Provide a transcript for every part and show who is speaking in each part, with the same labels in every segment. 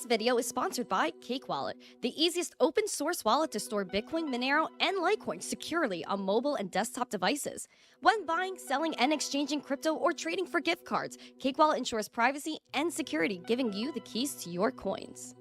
Speaker 1: video is sponsored by Cake Wallet, the easiest open source wallet to store Bitcoin, Monero, and Litecoin securely on mobile and desktop devices. When buying, selling, and exchanging crypto or trading for gift cards, Cake Wallet ensures privacy and security, giving you the keys to your coins.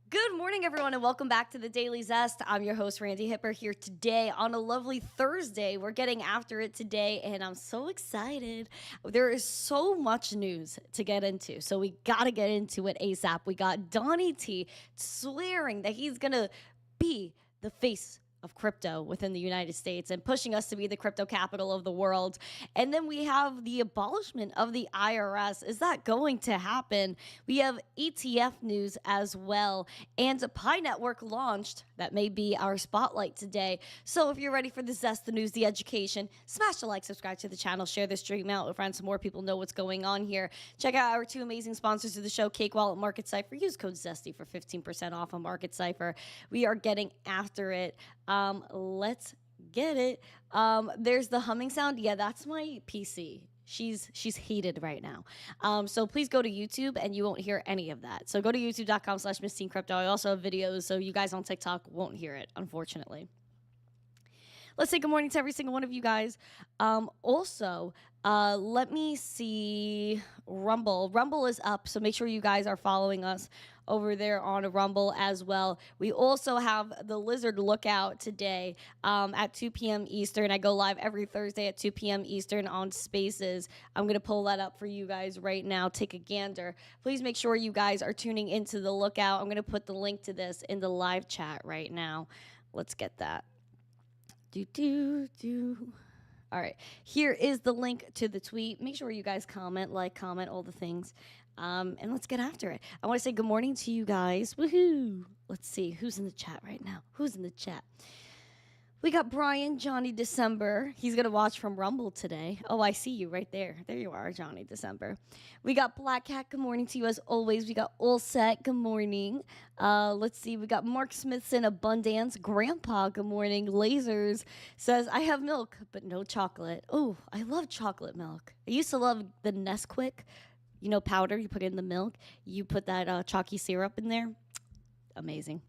Speaker 1: Good morning, everyone, and welcome back to the Daily Zest. I'm your host, Randi Hipper, here today on a lovely Thursday. We're getting after it today, and I'm so excited. There is so much news to get into, so we got to get into it ASAP. We got Donnie T swearing that he's going to be the face of crypto within the United States and pushing us to be the crypto capital of the world. And then we have the abolishment of the IRS. Is that going to happen? We have ETF news as well. And a Pi Network launched. That may be our spotlight today. So if you're ready for the zest, the news, the education, smash the like, subscribe to the channel, share this stream out with friends so more people know what's going on here. Check out our two amazing sponsors of the show, Cake Wallet, Market Cipher. Use code ZESTY for 15% off on Market Cipher. We are getting after it. Let's get it. There's the humming sound. Yeah, that's my PC. She's heated right now. So please go to YouTube and you won't hear any of that. So go to youtube.com/missteencrypto. I also have videos, so you guys on TikTok won't hear it, unfortunately. Let's say good morning to every single one of you guys. Also, let me see Rumble. Rumble is up, so make sure you guys are following us over there on Rumble as well. We also have the Lizard Lookout today at 2 p.m. Eastern. I go live every Thursday at 2 p.m. Eastern on Spaces. I'm going to pull that up for you guys right now. Take a gander. Please make sure you guys are tuning into the Lookout. I'm going to put the link to this in the live chat right now. Let's get that. All right, here is the link to the tweet. Make sure you guys comment, all the things. And let's get after it. I want to say good morning to you guys. Woohoo! Let's see who's in the chat right now. Who's in the chat? We got Brian, Johnny December. He's going to watch from Rumble today. Oh, I see you right there. There you are, Johnny December. We got Black Cat. Good morning to you as always. We got All Set. Good morning. Let's see. We got Mark Smithson, Abundance. Grandpa, good morning. Lasers says, I have milk, but no chocolate. Oh, I love chocolate milk. I used to love the Nesquik, you know, powder. You put it in the milk. You put that chalky syrup in there. Amazing.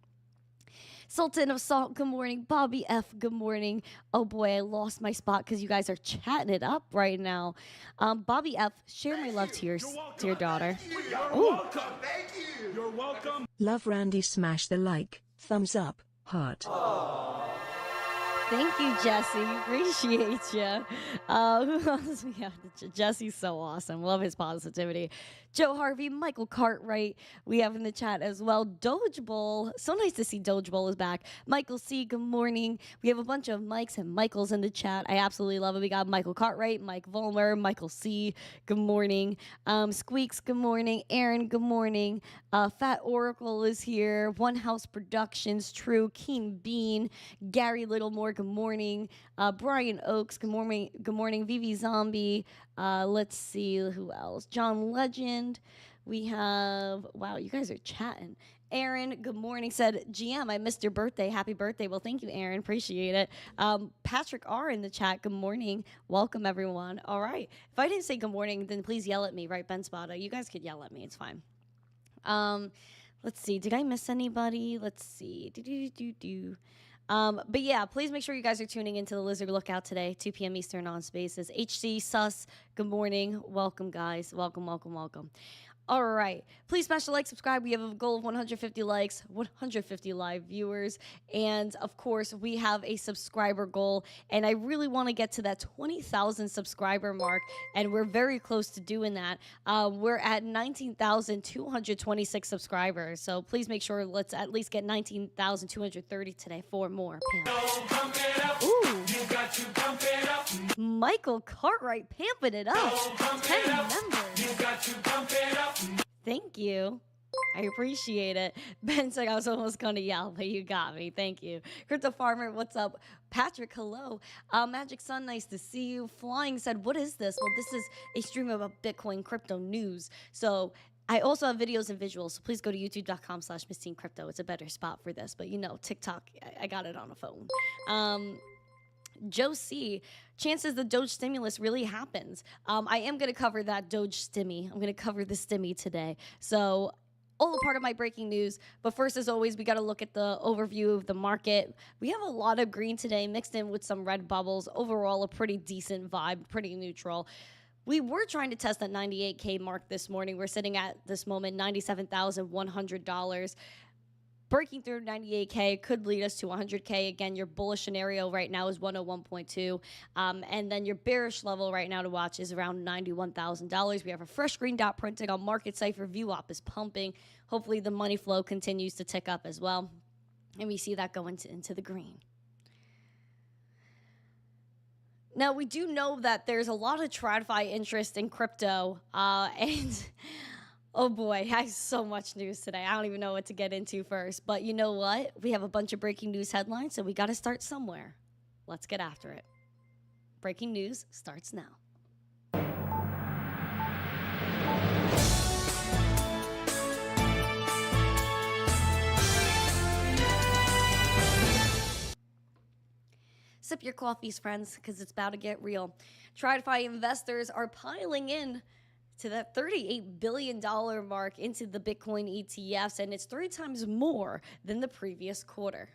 Speaker 1: Sultan of Salt, good morning. Bobby F, good morning. Oh boy, I lost my spot because you guys are chatting it up right now. Bobby F, share my love to your daughter.
Speaker 2: You're welcome. Thank you. You're welcome.
Speaker 3: Love Randy, smash the like, thumbs up, heart.
Speaker 2: Aww.
Speaker 1: Thank you, Jesse. Appreciate you. Who else we have? Jesse's so awesome. Love his positivity. Joe Harvey, Michael Cartwright, we have in the chat as well. Doge Bull. So nice to see Doge Bull is back. Michael C, good morning. We have a bunch of Mikes and Michaels in the chat. I absolutely love it. We got Michael Cartwright, Mike Volmer, Michael C, good morning. Squeaks, good morning. Aaron, good morning. Fat Oracle is here. One House Productions, True. Keen Bean, Gary Littlemore, good morning. Brian Oakes, good morning. Good morning. Vivi Zombie. Let's see who else. John Legend. We have, wow, you guys are chatting. Aaron, good morning, said, GM, I missed your birthday. Happy birthday. Well, thank you, Aaron. Appreciate it. Patrick R in the chat. Good morning. Welcome, everyone. All right. If I didn't say good morning, then please yell at me, right, Ben Spada? You guys could yell at me. It's fine. Let's see. Did I miss anybody? Let's see. But yeah, please make sure you guys are tuning into the Lizard Lookout today, 2 p.m. Eastern on Spaces. HC Sus, good morning. Welcome, guys. Welcome, welcome, welcome. All right. Please smash the like, subscribe. We have a goal of 150 likes, 150 live viewers. And, of course, we have a subscriber goal. And I really want to get to that 20,000 subscriber mark. And we're very close to doing that. We're at 19,226 subscribers. So please make sure let's at least get 19,230 today for more. Ooh. Michael Cartwright pamping it up. 10 members. Thank you. I appreciate it. Ben said I was almost going to yell, but you got me. Thank you. Crypto Farmer, what's up? Patrick, hello. Magic Sun, nice to see you. Flying said, what is this? Well, this is a stream about Bitcoin crypto news. So I also have videos and visuals, so please go to youtube.com/missteencrypto. It's a better spot for this. But, you know, TikTok, I got it on a phone. Joe C, chances the Doge stimulus really happens. I am going to cover that Doge stimmy. I'm going to cover the stimmy today. So all a part of my breaking news. But first, as always, we got to look at the overview of the market. We have a lot of green today mixed in with some red bubbles. Overall, a pretty decent vibe, pretty neutral. We were trying to test that 98K mark this morning. We're sitting at this moment $97,100. Breaking through 98K could lead us to 100K. Again, your bullish scenario right now is 101.2. And then your bearish level right now to watch is around $91,000. We have a fresh green dot printing on market Cipher. VWAP is pumping. Hopefully the money flow continues to tick up as well. And we see that going into the green. Now, we do know that there's a lot of TradFi interest in crypto. And oh boy, I have so much news today. I don't even know what to get into first. But you know what? We have a bunch of breaking news headlines, so we got to start somewhere. Let's get after it. Breaking news starts now. Sip your coffees, friends, because it's about to get real. TradFi investors are piling in to that $38 billion mark into the Bitcoin ETFs, and it's 3 times more than the previous quarter.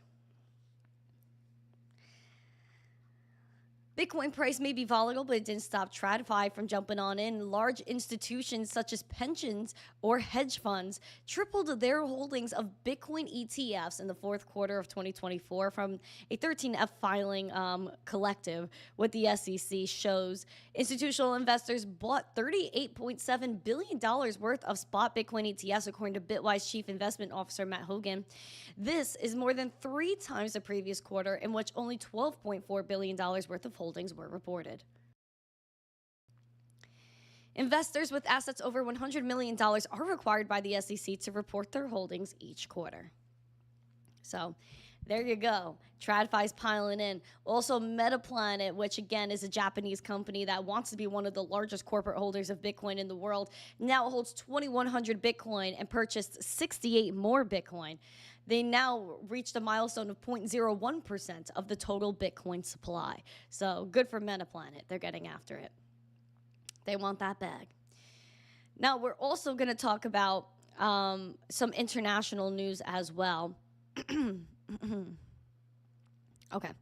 Speaker 1: Bitcoin price may be volatile, but it didn't stop TradFi from jumping on in. Large institutions such as pensions or hedge funds tripled their holdings of Bitcoin ETFs in the fourth quarter of 2024 from a 13F filing collective with the SEC shows. Institutional investors bought $38.7 billion worth of spot Bitcoin ETFs, according to Bitwise Chief Investment Officer Matt Hogan. This is more than 3 times the previous quarter, in which only $12.4 billion worth of holdings were reported. Investors with assets over $100 million are required by the SEC to report their holdings each quarter. So there you go. TradFi's piling in. Also, Metaplanet, which again is a Japanese company that wants to be one of the largest corporate holders of Bitcoin in the world, now holds 2,100 Bitcoin and purchased 68 more Bitcoin. They now reached a milestone of 0.01% of the total Bitcoin supply. So good for Metaplanet. They're getting after it. They want that bag. Now, we're also going to talk about some international news as well. Okay.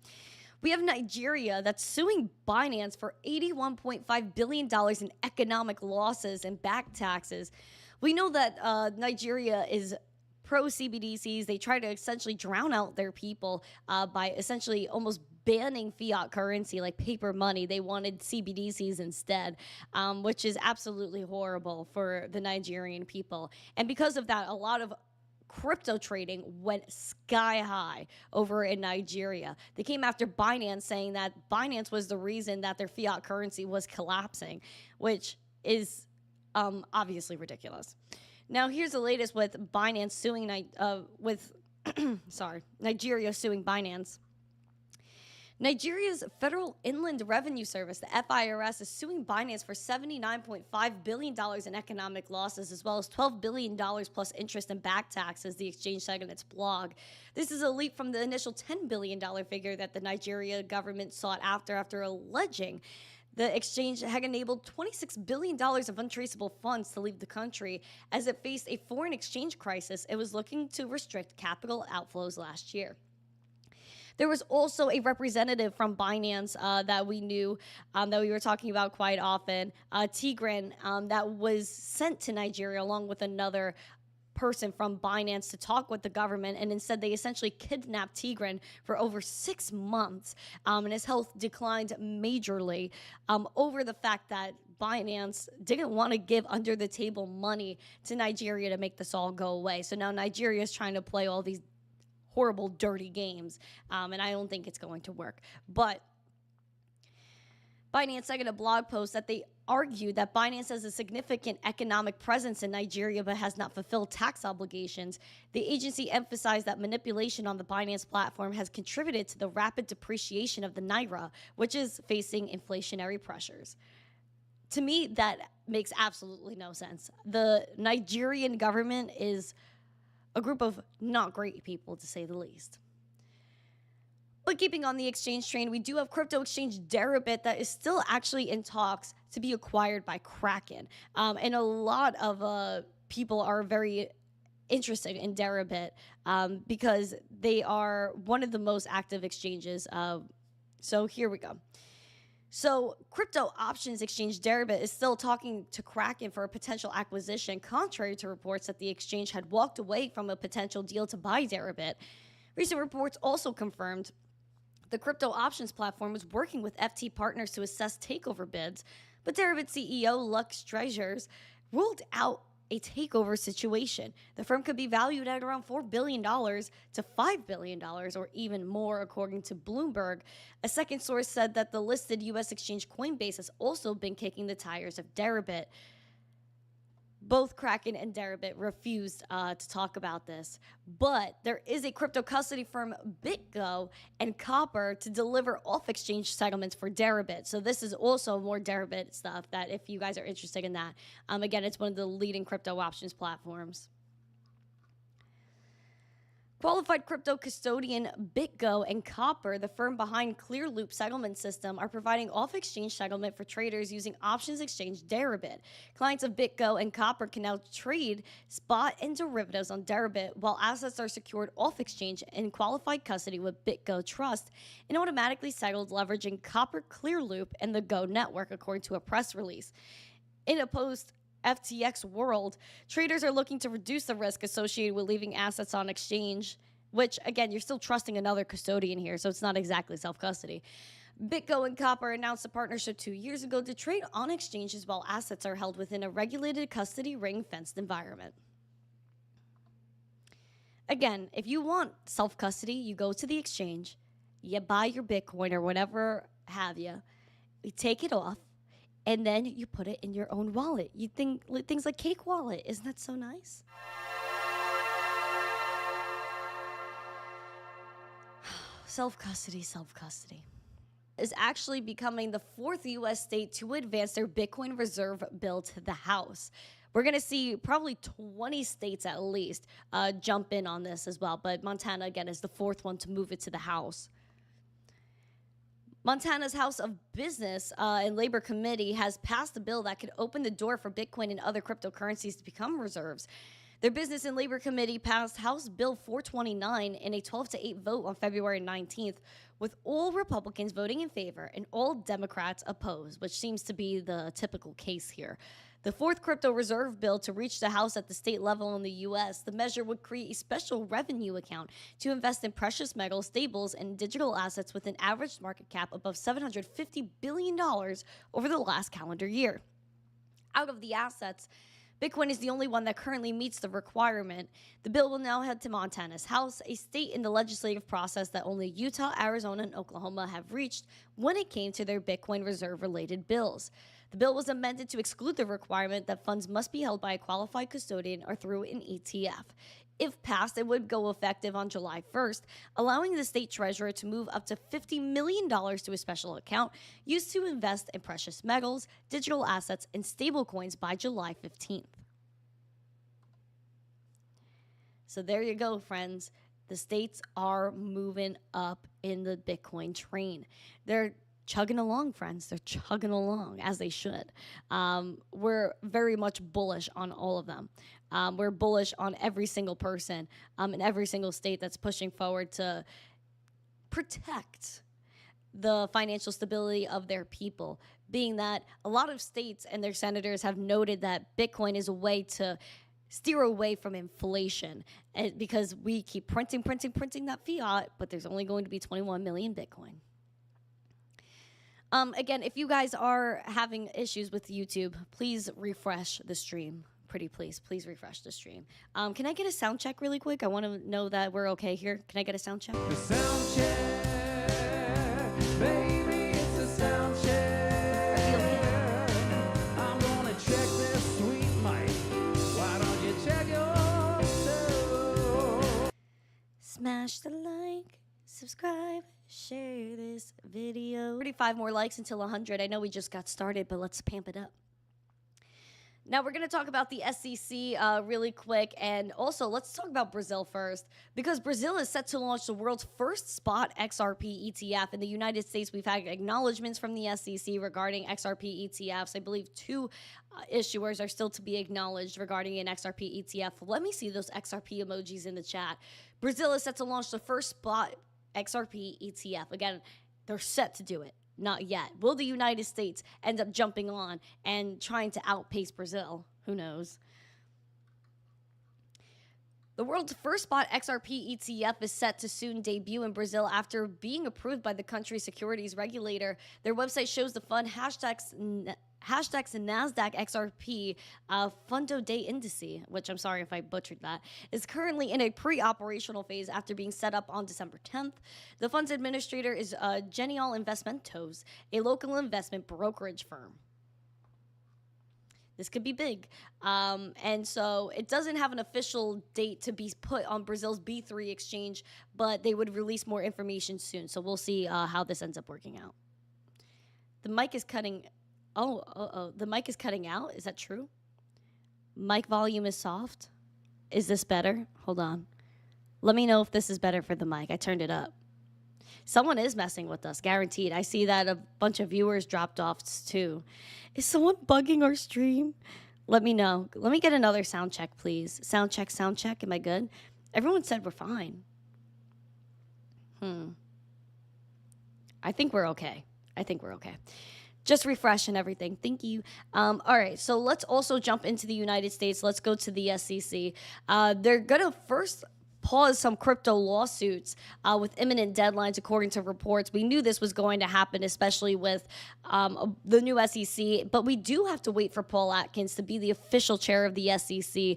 Speaker 1: We have Nigeria that's suing Binance for $81.5 billion in economic losses and back taxes. We know that Nigeria is pro-CBDCs. They try to essentially drown out their people by essentially almost banning fiat currency like paper money. They wanted CBDCs instead, which is absolutely horrible for the Nigerian people. And because of that, a lot of crypto trading went sky high over in Nigeria. They came after Binance, saying that Binance was the reason that their fiat currency was collapsing, which is obviously ridiculous. Now, here's the latest with Binance suing Nigeria suing Binance. Nigeria's Federal Inland Revenue Service, the FIRS, is suing Binance for $79.5 billion in economic losses, as well as $12 billion plus interest and back taxes, the exchange said in its blog. This is a leap from the initial $10 billion figure that the Nigeria government sought after alleging the exchange had enabled $26 billion of untraceable funds to leave the country as it faced a foreign exchange crisis. It was looking to restrict capital outflows last year. There was also a representative from Binance that we knew, that we were talking about quite often, Tigran, that was sent to Nigeria along with another person from Binance to talk with the government, and instead they essentially kidnapped Tigran for over 6 months, and his health declined majorly over the fact that Binance didn't want to give under the table money to Nigeria to make this all go away. So now Nigeria is trying to play all these horrible, dirty games, and I don't think it's going to work. But Binance said in a blog post that they argued that Binance has a significant economic presence in Nigeria but has not fulfilled tax obligations. The agency emphasized that manipulation on the Binance platform has contributed to the rapid depreciation of the Naira, which is facing inflationary pressures. To me, that makes absolutely no sense. The Nigerian government is a group of not great people, to say the least. But keeping on the exchange train, we do have crypto exchange Deribit that is still actually in talks to be acquired by Kraken. And a lot of people are very interested in Deribit because they are one of the most active exchanges. So here we go. So crypto options exchange Deribit is still talking to Kraken for a potential acquisition, contrary to reports that the exchange had walked away from a potential deal to buy Deribit. Recent reports also confirmed the crypto options platform was working with FT partners to assess takeover bids, but Deribit CEO Lux Treasures ruled out a takeover situation. The firm could be valued at around $4 billion to $5 billion or even more, according to Bloomberg. A second source said that the listed U.S. exchange Coinbase has also been kicking the tires of Deribit. Both Kraken and Deribit refused to talk about this, but there is a crypto custody firm, BitGo and Copper, to deliver off-exchange settlements for Deribit. So this is also more Deribit stuff that if you guys are interested in that. Again, it's one of the leading crypto options platforms. Qualified crypto custodian BitGo and Copper, the firm behind Clearloop settlement system, are providing off-exchange settlement for traders using options exchange Deribit. Clients of BitGo and Copper can now trade spot and derivatives on Deribit while assets are secured off-exchange in qualified custody with BitGo Trust and automatically settled leveraging Copper Clearloop and the Go network, according to a press release. In a post FTX world, traders are looking to reduce the risk associated with leaving assets on exchange, which, again, you're still trusting another custodian here, so it's not exactly self-custody. BitGo and Copper announced a partnership 2 years ago to trade on exchanges while assets are held within a regulated custody ring-fenced environment. Again, if you want self-custody, you go to the exchange, you buy your Bitcoin or whatever have you take it off, and then you put it in your own wallet. You think things like Cake Wallet. Isn't that so nice? Self-custody, self-custody is actually becoming the 4th U.S. state to advance their Bitcoin reserve bill to the House. We're going to see probably 20 states at least jump in on this as well. But Montana, again, is the 4th one to move it to the House. Montana's House of Business and Labor Committee has passed a bill that could open the door for Bitcoin and other cryptocurrencies to become reserves. Their Business and Labor Committee passed House Bill 429 in a 12-8 vote on February 19th, with all Republicans voting in favor and all Democrats opposed, which seems to be the typical case here. The 4th crypto reserve bill to reach the House at the state level in the U.S., the measure would create a special revenue account to invest in precious metals, stables, and digital assets with an average market cap above $750 billion over the last calendar year. Out of the assets, Bitcoin is the only one that currently meets the requirement. The bill will now head to Montana's House, a state in the legislative process that only Utah, Arizona, and Oklahoma have reached when it came to their Bitcoin reserve-related bills. The bill was amended to exclude the requirement that funds must be held by a qualified custodian or through an ETF. If passed, it would go effective on July 1st, allowing the state treasurer to move up to $50 million to a special account used to invest in precious metals, digital assets, and stablecoins by July 15th. So there you go, friends. The states are moving up in the Bitcoin train. They're chugging along, friends. They're chugging along, as they should. We're very much bullish on all of them. We're bullish on every single person in every single state that's pushing forward to protect the financial stability of their people, being that a lot of states and their senators have noted that Bitcoin is a way to steer away from inflation, because we keep printing that fiat, but there's only going to be 21 million Bitcoin. Again, if you guys are having issues with YouTube, please refresh the stream. Pretty please refresh the stream. Can I get a sound check really quick? I want to know that we're okay here. Can I get a sound check?
Speaker 2: The sound check, baby, it's a sound check. I'm gonna check this sweet mic. Why don't you check yourself?
Speaker 1: Smash the like, subscribe, share this video. 35 more likes until 100. I know we just got started, but let's pamp it up. Now we're going to talk about the SEC really quick, and also let's talk about Brazil first, because Brazil is set to launch the world's first spot XRP ETF. In the United States, we've had acknowledgments from the SEC regarding XRP ETFs. I believe two issuers are still to be acknowledged regarding an XRP ETF. Let me see those XRP emojis in the chat. Brazil is set to launch the first spot XRP ETF. Again, they're set to do it. Not yet. Will the United States end up jumping on and trying to outpace Brazil? Who knows? The world's first spot XRP ETF is set to soon debut in Brazil after being approved by the country's securities regulator. Their website shows the fund hashtags NASDAQ XRP Fundo Day Indice, which I'm sorry if I butchered that, is currently in a pre-operational phase after being set up on December 10th. The fund's administrator is Genial Investimentos, a local investment brokerage firm. This could be big. And so it doesn't have an official date to be put on Brazil's B3 exchange, but they would release more information soon. So we'll see how this ends up working out. The mic is cutting. Oh, the mic is cutting out. Is that true? Mic volume is soft. Is this better? Hold on. Let me know if this is better for the mic. I turned it up. Someone is messing with us, guaranteed. I see that a bunch of viewers dropped off too. Is someone bugging our stream? Let me know. Let me get another sound check, please. Sound check, sound check. Am I good? Everyone said we're fine. I think we're okay. Just refresh and everything. Thank you. All right, so let's also jump into the United States. Let's go to the SEC. They're going to first pause some crypto lawsuits with imminent deadlines, according to reports. We knew this was going to happen, especially with the new SEC, but we do have to wait for Paul Atkins to be the official chair of the SEC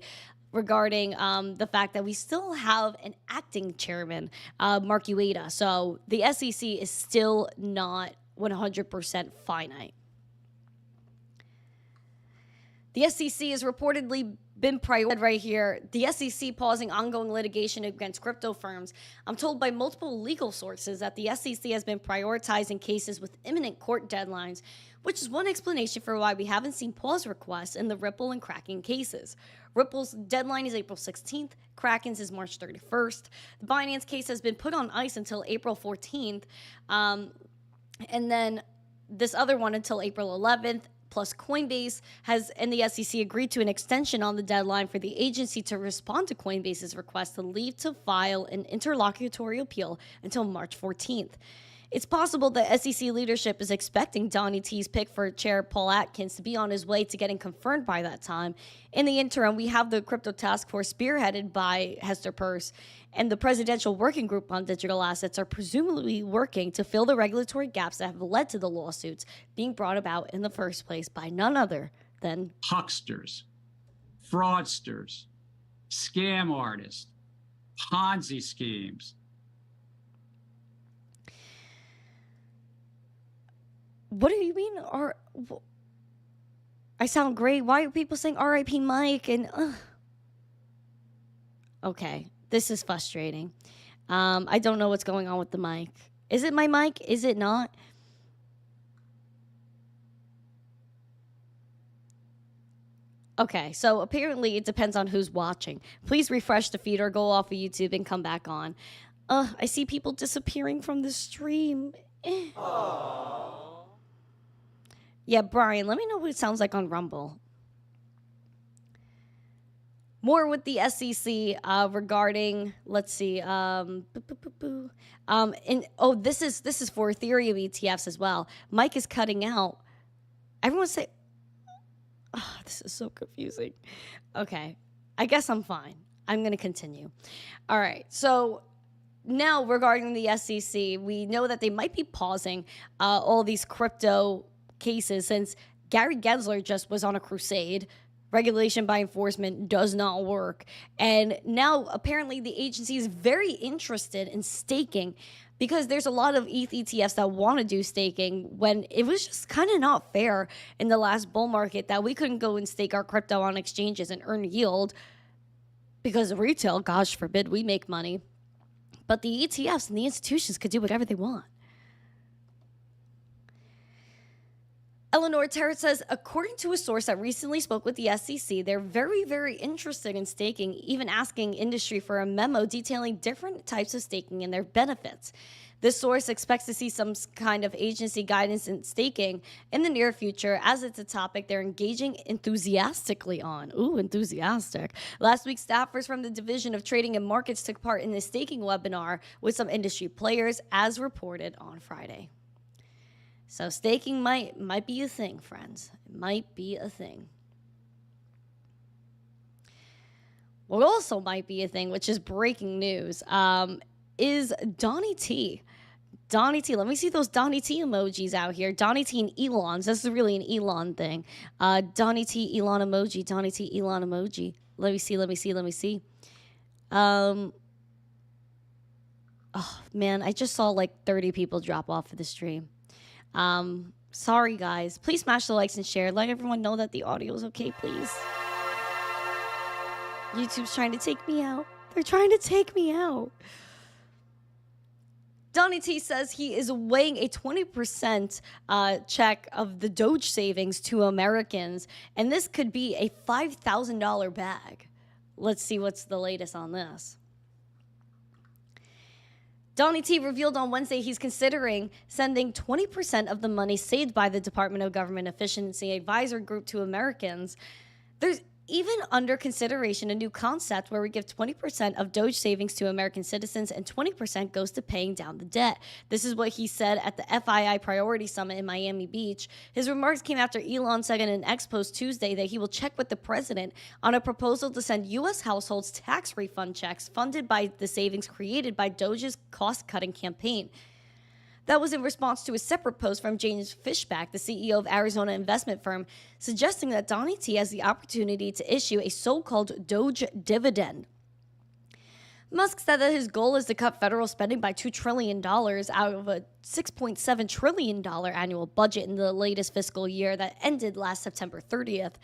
Speaker 1: regarding the fact that we still have an acting chairman, Mark Ueda. So the SEC is still not 100% finite. The SEC has reportedly been prioritized right here. The SEC pausing ongoing litigation against crypto firms. I'm told by multiple legal sources that the SEC has been prioritizing cases with imminent court deadlines, which is one explanation for why we haven't seen pause requests in the Ripple and Kraken cases. Ripple's deadline is April 16th. Kraken's is March 31st. The Binance case has been put on ice until April 14th. And then this other one until April 11th. Plus, Coinbase and the SEC agreed to an extension on the deadline for the agency to respond to Coinbase's request to leave to file an interlocutory appeal until March 14th. It's possible the SEC leadership is expecting Donnie T's pick for Chair Paul Atkins to be on his way to getting confirmed by that time. In the interim, we have the crypto task force spearheaded by Hester Peirce, and the Presidential Working Group on Digital Assets are presumably working to fill the regulatory gaps that have led to the lawsuits being brought about in the first place by none other than
Speaker 4: hucksters, fraudsters, scam artists, Ponzi schemes.
Speaker 1: What do you mean? I sound great. Why are people saying R.I.P. Mike? And okay, this is frustrating. I don't know what's going on with the mic. Is it my mic? Is it not? Okay, so apparently it depends on who's watching. Please refresh the feed or go off of YouTube and come back on. I see people disappearing from the stream. Yeah, Brian, let me know what it sounds like on Rumble. More with the SEC regarding, let's see, this is for Ethereum ETFs as well. Mike is cutting out. Everyone say, this is so confusing. Okay, I guess I'm fine. I'm going to continue. All right, so now regarding the SEC, we know that they might be pausing all these crypto cases since Gary Gensler just was on a crusade. Regulation by enforcement does not work. And now apparently the agency is very interested in staking because there's a lot of ETH ETFs that want to do staking when it was just kind of not fair in the last bull market that we couldn't go and stake our crypto on exchanges and earn yield because retail, gosh forbid, we make money. But the ETFs and the institutions could do whatever they want. Eleanor Terrett says, according to a source that recently spoke with the SEC, they're very, very interested in staking, even asking industry for a memo detailing different types of staking and their benefits. This source expects to see some kind of agency guidance in staking in the near future, as it's a topic they're engaging enthusiastically on. Ooh, enthusiastic. Last week, staffers from the Division of Trading and Markets took part in the staking webinar with some industry players, as reported on Friday. So staking might be a thing, friends. It might be a thing. What also might be a thing, which is breaking news, is Donnie T. Donnie T. Let me see those Donnie T emojis out here. Donnie T and Elon's. This is really an Elon thing. Donnie T, Elon emoji. Donnie T, Elon emoji. Let me see. Oh, man, I just saw like 30 people drop off of the stream. Sorry, guys. Please smash the likes and share. Let everyone know that the audio is okay, please. YouTube's trying to take me out. They're trying to take me out. Donnie T says he is weighing a 20% check of the Doge savings to Americans, and this could be a $5,000 bag. Let's see what's the latest on this. Donnie T revealed on Wednesday he's considering sending 20% of the money saved by the Department of Government Efficiency Advisor Group to Americans. There's even under consideration a new concept where we give 20% of Doge savings to American citizens and 20% goes to paying down the debt. This is what he said at the FII Priority Summit in Miami Beach. His remarks came after Elon said in an X post Tuesday that he will check with the president on a proposal to send U.S. households tax refund checks funded by the savings created by Doge's cost-cutting campaign. That was in response to a separate post from James Fishback, the CEO of Arizona investment firm, suggesting that Donnie T has the opportunity to issue a so-called Doge dividend. Musk said that his goal is to cut federal spending by $2 trillion out of a $6.7 trillion annual budget in the latest fiscal year that ended last September 30th.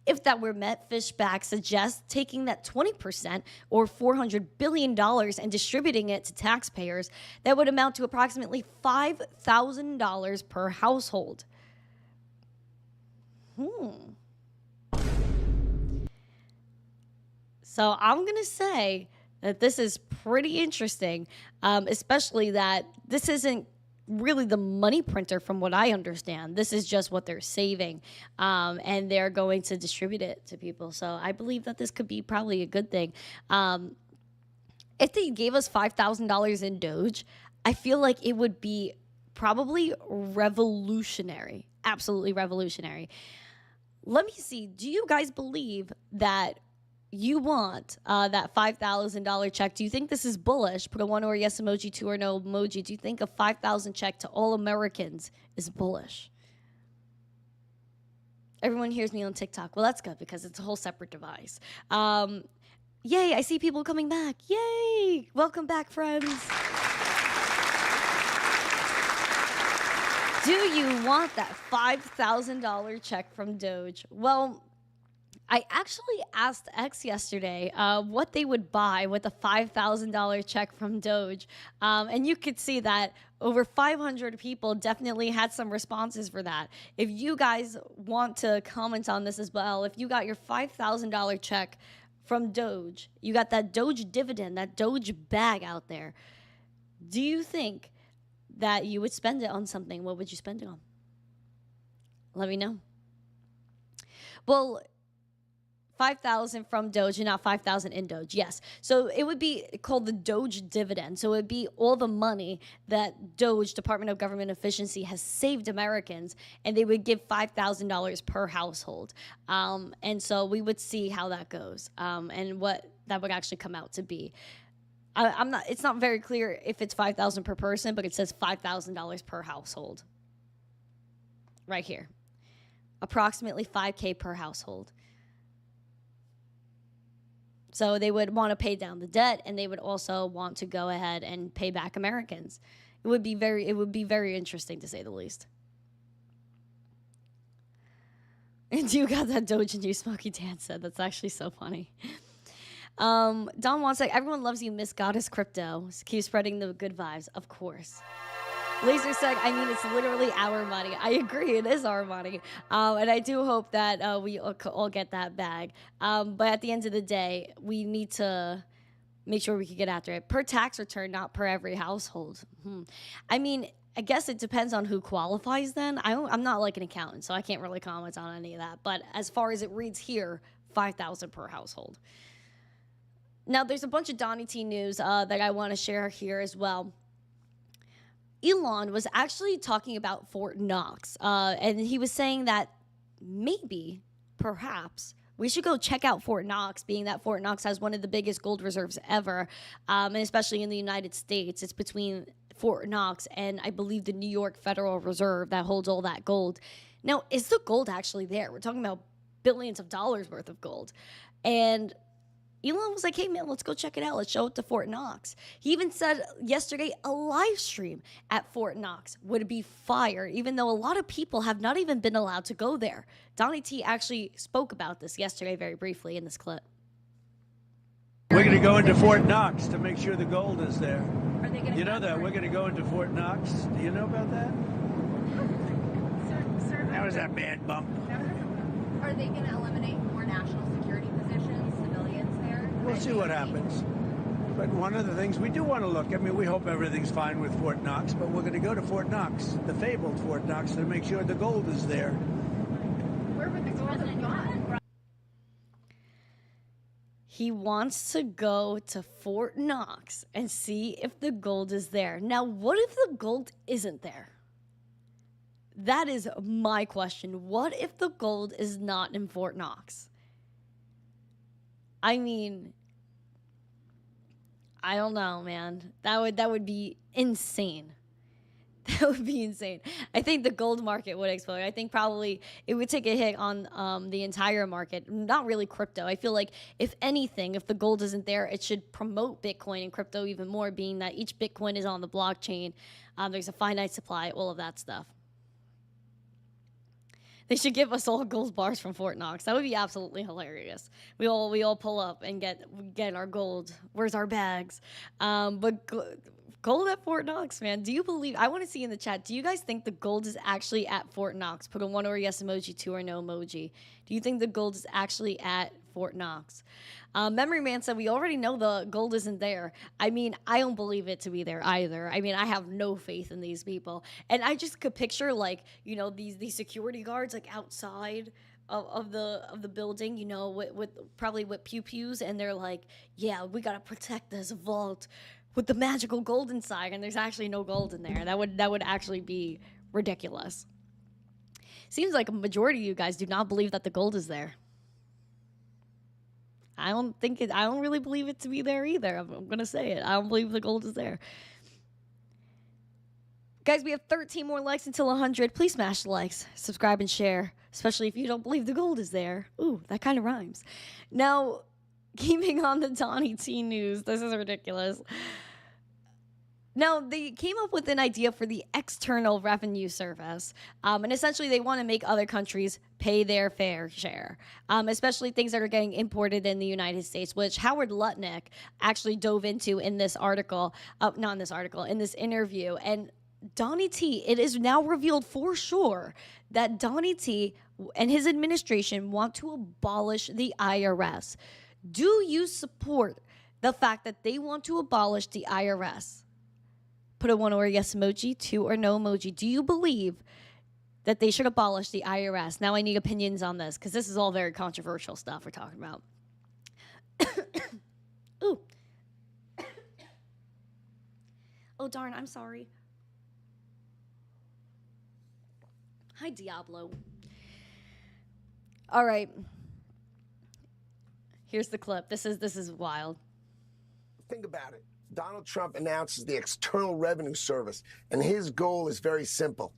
Speaker 1: If that were met, Fishback suggests taking that 20% or $400 billion and distributing it to taxpayers. That would amount to approximately $5,000 per household. So I'm going to say that this is pretty interesting, especially that this isn't really the money printer from what I understand. This is just what they're saving, and they're going to distribute it to people. So I believe that this could be probably a good thing. If they gave us $5,000 in Doge, I feel like it would be probably revolutionary, absolutely revolutionary. Let me see. Do you guys believe that you want that $5,000 check? Do you think this is bullish? Put a 1 or a yes emoji, 2 or no emoji. Do you think a $5,000 check to all Americans is bullish? Everyone hears me on TikTok. Well, that's good because it's a whole separate device. Yay, I see people coming back. Yay! Welcome back, friends. Do you want that $5,000 check from Doge? Well, I actually asked X yesterday what they would buy with a $5,000 check from Doge. And you could see that over 500 people definitely had some responses for that. If you guys want to comment on this as well, if you got your $5,000 check from Doge, you got that Doge dividend, that Doge bag out there, do you think that you would spend it on something? What would you spend it on? Let me know. Well, 5,000 from Doge and not 5,000 in Doge. Yes. So it would be called the Doge dividend. So it would be all the money that Doge, Department of Government Efficiency, has saved Americans, and they would give $5,000 per household. And so we would see how that goes, and what that would actually come out to be. It's not very clear if it's $5,000 per person, but it says $5,000 per household. Right here. Approximately $5K per household. So they would want to pay down the debt, and they would also want to go ahead and pay back Americans. It would be very interesting, to say the least. And you got that Doge and you Smoky Dan said. That's actually so funny. Don wants like, everyone loves you, Miss Goddess Crypto. Keep spreading the good vibes, of course. Laser Sec, I mean, it's literally our money. I agree, it is our money. And I do hope that we all get that bag. But at the end of the day, we need to make sure we can get after it. Per tax return, not per every household. I mean, I guess it depends on who qualifies then. I'm not like an accountant, so I can't really comment on any of that. But as far as it reads here, $5,000 per household. Now, there's a bunch of Donnie T news that I want to share here as well. Elon was actually talking about Fort Knox, and he was saying that maybe, perhaps, we should go check out Fort Knox, being that Fort Knox has one of the biggest gold reserves ever, and especially in the United States. It's between Fort Knox and, I believe, the New York Federal Reserve that holds all that gold. Now, is the gold actually there? We're talking about billions of dollars worth of gold. And Elon was like, hey, man, let's go check it out. Let's show it to Fort Knox. He even said yesterday a live stream at Fort Knox would be fire, even though a lot of people have not even been allowed to go there. Donnie T actually spoke about this yesterday very briefly in this clip.
Speaker 5: We're going to go into Fort Knox to make sure the gold is there.
Speaker 6: Are they gonna
Speaker 5: you know that? We're going to go into Fort Knox. Do you know about that?
Speaker 6: Sir,
Speaker 5: That was a bad bump.
Speaker 6: are they going to eliminate more national security positions, civilians there?
Speaker 5: We'll see what happens. But one of the things we do want to look, I mean, we hope everything's fine with Fort Knox, but we're going to go to Fort Knox, the fabled Fort Knox, to make sure the gold is there.
Speaker 6: Where would the gold have gone?
Speaker 1: He wants to go to Fort Knox and see if the gold is there. Now, what if the gold isn't there? That is my question. What if the gold is not in Fort Knox? I mean, I don't know, man. That would be insane. That would be insane. I think the gold market would explode. I think probably it would take a hit on the entire market, not really crypto. I feel like, if anything, if the gold isn't there, it should promote Bitcoin and crypto even more, being that each Bitcoin is on the blockchain. There's a finite supply, all of that stuff. They should give us all gold bars from Fort Knox. That would be absolutely hilarious. We all pull up and get our gold. Where's our bags? But gold at Fort Knox, man. Do you believe? I want to see in the chat. Do you guys think the gold is actually at Fort Knox? Put a 1 or yes emoji, 2 or no emoji. Do you think the gold is actually at Fort Knox? Memory Man said we already know the gold isn't there. I mean, I don't believe it to be there either. I mean, I have no faith in these people, and I just could picture, like, you know, these security guards like outside of the building, you know, with probably with pew-pews, and they're like, yeah, we gotta protect this vault with the magical gold inside, and there's actually no gold in there. That would actually be ridiculous. Seems like a majority of you guys do not believe that the gold is there. I don't really believe it to be there either. I'm gonna say it. I don't believe the gold is there. Guys, we have 13 more likes until 100. Please smash the likes, subscribe, and share, especially if you don't believe the gold is there. Ooh, that kind of rhymes. Now, keeping on the Donnie T news, this is ridiculous. Now, they came up with an idea for the External Revenue Service, and essentially they want to make other countries pay their fair share, especially things that are getting imported in the United States, which Howard Lutnick actually dove into in this article, not in this article, in this interview. And Donnie T, it is now revealed for sure that Donnie T and his administration want to abolish the IRS. Do you support the fact that they want to abolish the IRS? Put a 1 or a yes emoji, 2 or no emoji. Do you believe that they should abolish the IRS? Now I need opinions on this, because this is all very controversial stuff we're talking about. Ooh. Oh, darn, I'm sorry. Hi, Diablo. All right. Here's the clip. This is wild.
Speaker 7: Think about it. Donald Trump announces the External Revenue Service, and his goal is very simple.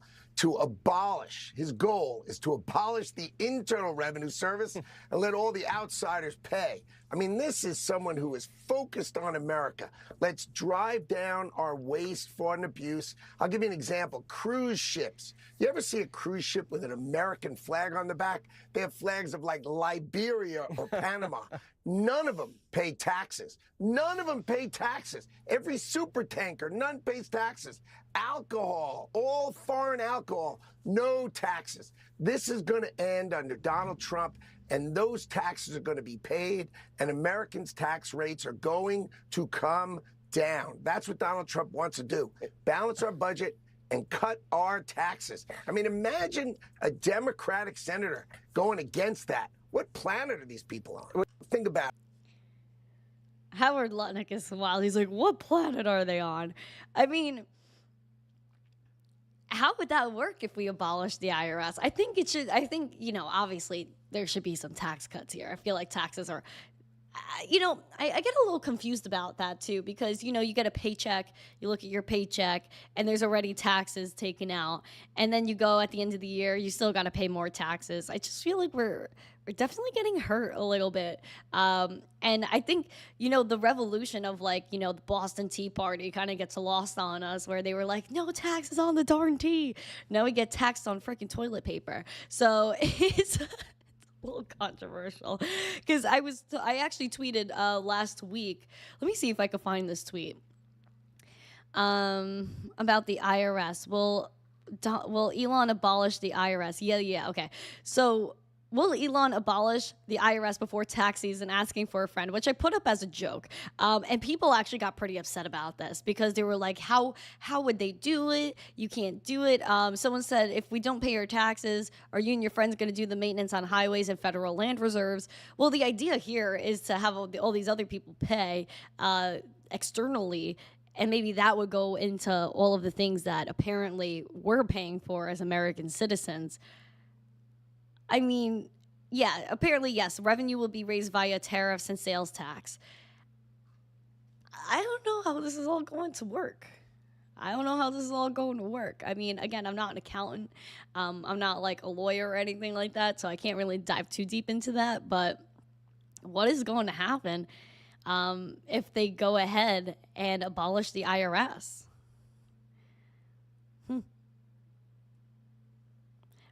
Speaker 7: His goal is to abolish the Internal Revenue Service and let all the outsiders pay. I mean, this is someone who is focused on America. Let's drive down our waste, fraud, and abuse. I'll give you an example. Cruise ships. You ever see a cruise ship with an American flag on the back? They have flags of like Liberia or Panama. None of them pay taxes. None of them pay taxes. Every super tanker, none pays taxes. Alcohol, all foreign alcohol, no taxes. This is going to end under Donald Trump, and those taxes are going to be paid, and Americans' tax rates are going to come down. That's what Donald Trump wants to do. Balance our budget and cut our taxes. I mean, imagine a Democratic senator going against that. What planet are these people on? Think about it.
Speaker 1: Howard Lutnick is wild. He's like, what planet are they on? I mean, how would that work if we abolish the IRS? I think it should. I think, you know, obviously there should be some tax cuts here. I feel like taxes are, you know, I get a little confused about that too, because, you know, you get a paycheck, you look at your paycheck, and there's already taxes taken out. And then you go at the end of the year, you still got to pay more taxes. I just feel like we're definitely getting hurt a little bit. And I think, you know, the revolution of, like, you know, the Boston Tea Party kind of gets lost on us, where they were like, no taxes on the darn tea. Now we get taxed on freaking toilet paper. So it's a little controversial, because I actually tweeted last week. Let me see if I can find this tweet about the IRS. Will Elon abolish the IRS? Yeah, okay. So will Elon abolish the IRS before tax season? Asking for a friend, which I put up as a joke. And people actually got pretty upset about this, because they were like, how would they do it? You can't do it. Someone said, if we don't pay our taxes, are you and your friends going to do the maintenance on highways and federal land reserves? Well, the idea here is to have all these other people pay externally, and maybe that would go into all of the things that apparently we're paying for as American citizens. I mean, yeah, apparently, yes, revenue will be raised via tariffs and sales tax. I don't know how this is all going to work. I mean, again, I'm not an accountant. I'm not like a lawyer or anything like that, so I can't really dive too deep into that. But what is going to happen if they go ahead and abolish the IRS?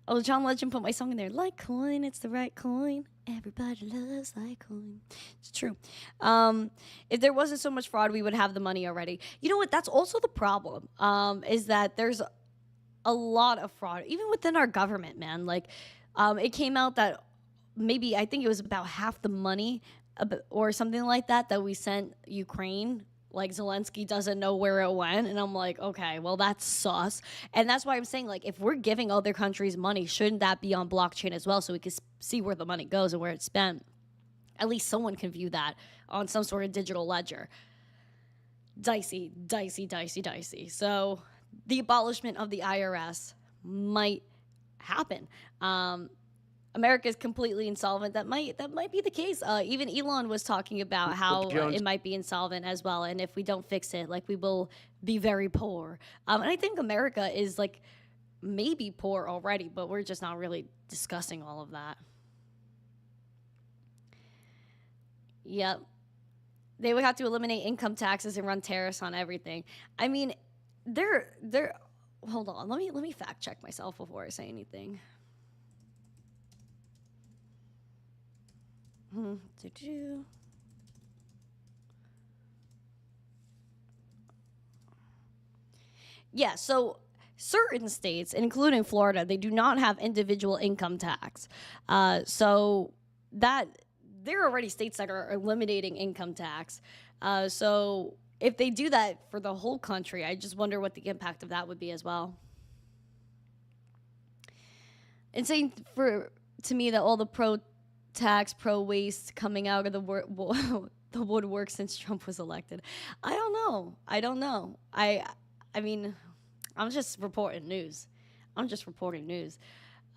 Speaker 1: Oh, John Legend put my song in there. Litecoin, it's the right coin. Everybody loves Litecoin. It's true. If there wasn't so much fraud, we would have the money already. You know what? That's also the problem, is that there's a lot of fraud, even within our government, man. Like, it came out that maybe, I think it was about half the money or something like that we sent Ukraine. Like, Zelensky doesn't know where it went. And I'm like, okay, well, that's sus. And that's why I'm saying, like, if we're giving other countries money, shouldn't that be on blockchain as well, so we can see where the money goes and where it's spent? At least someone can view that on some sort of digital ledger. Dicey. So the abolishment of the IRS might happen. America is completely insolvent. That might be the case. Even Elon was talking about how it might be insolvent as well, and if we don't fix it, like, we will be very poor. And I think America is, like, maybe poor already, but we're just not really discussing all of that. Yep. They would have to eliminate income taxes and run tariffs on everything. I mean, they're hold on. Let me fact check myself before I say anything. Yeah, so certain states, including Florida, they do not have individual income tax. So that there are already states that are eliminating income tax. So if they do that for the whole country, I just wonder what the impact of that would be as well. And saying to me that all the pro-tax, pro-waste coming out of the woodwork since Trump was elected. I don't know. I mean, I'm just reporting news.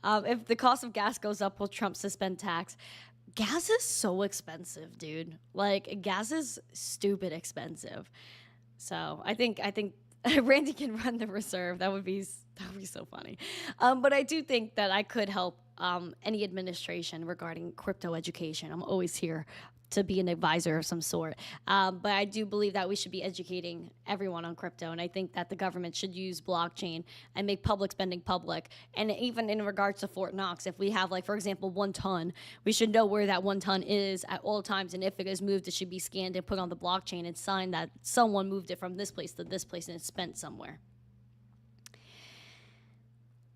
Speaker 1: If the cost of gas goes up, will Trump suspend tax? Gas is so expensive, dude. Like, gas is stupid expensive. So I think Randi can run the reserve. That would be so funny. But I do think that I could help any administration regarding crypto education. I'm always here to be an advisor of some sort. But I do believe that we should be educating everyone on crypto. And I think that the government should use blockchain and make public spending public. And even in regards to Fort Knox, if we have, like, for example, 1 ton, we should know where that 1 ton is at all times. And if it is moved, it should be scanned and put on the blockchain and signed that someone moved it from this place to this place and it's spent somewhere.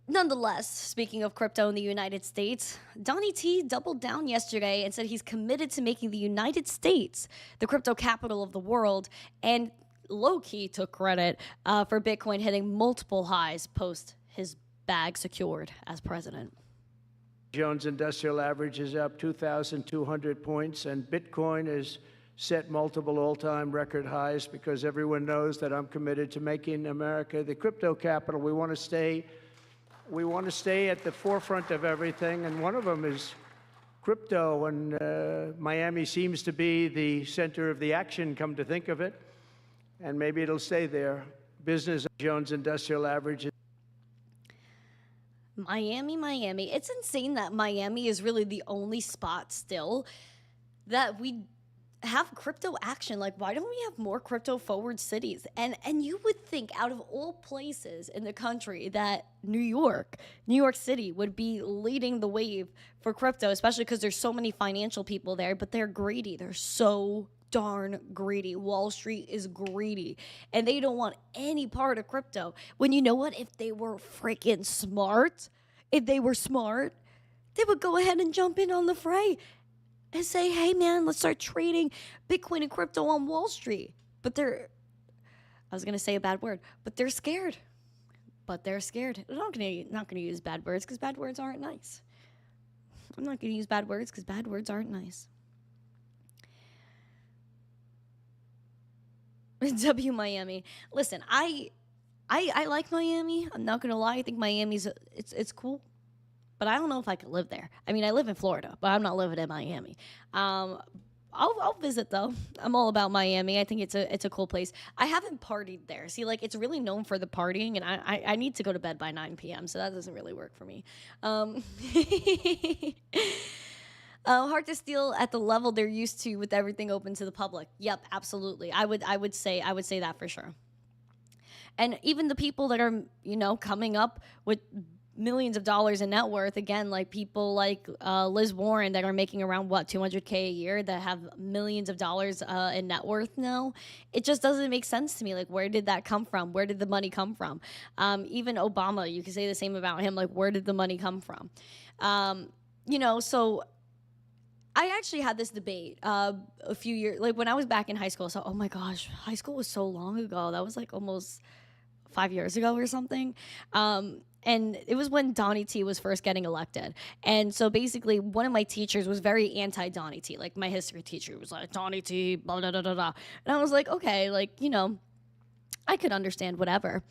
Speaker 1: Nonetheless, speaking of crypto in the United States, Donnie T doubled down yesterday and said he's committed to making the United States the crypto capital of the world, and low-key took credit for Bitcoin hitting multiple highs post his bag secured as president.
Speaker 8: Jones Industrial Average is up 2,200 points, and Bitcoin has set multiple all-time record highs because everyone knows that I'm committed to making America the crypto capital. We want to stay at the forefront of everything, and one of them is crypto, and Miami seems to be the center of the action, come to think of it, and maybe it'll stay there. Business Jones Industrial Average.
Speaker 1: Miami. It's insane that Miami is really the only spot still that we have crypto action. Like, why don't we have more crypto forward cities? And you would think, out of all places in the country, that New York City would be leading the wave for crypto, especially because there's so many financial people there, but they're greedy. They're so darn greedy. Wall Street is greedy, and they don't want any part of crypto. When, you know what, if they were freaking smart, they would go ahead and jump in on the fray and say, hey, man, let's start trading Bitcoin and crypto on Wall Street. But I was going to say a bad word, but they're scared. I'm not going to use bad words because bad words aren't nice. I'm not going to use bad words because bad words aren't nice. Miami. Listen, I like Miami. I'm not going to lie. I think Miami's, it's cool. But I don't know if I could live there. I mean, I live in Florida, but I'm not living in Miami. I'll visit, though. I'm all about Miami. I think it's a cool place. I haven't partied there. See, like, it's really known for the partying, and I need to go to bed by 9 p.m., so that doesn't really work for me. Hard to steal at the level they're used to with everything open to the public. Yep, absolutely. I would say that for sure. And even the people that are, coming up with millions of dollars in net worth, again, like people like Liz Warren that are making around $200K a year, that have millions of dollars in net worth now. It just doesn't make sense to me. Like, where did that come from? Where did the money come from? Even Obama, you can say the same about him. Like, where did the money come from? So I actually had this debate a few years, like when I was back in high school. So, oh my gosh, high school was so long ago. That was like almost 5 years ago or something. And it was when Donnie T was first getting elected. And so basically one of my teachers was very anti-Donnie T. Like, my history teacher was like, Donnie T, blah, blah, blah, blah, blah. And I was like, okay, like, I could understand whatever.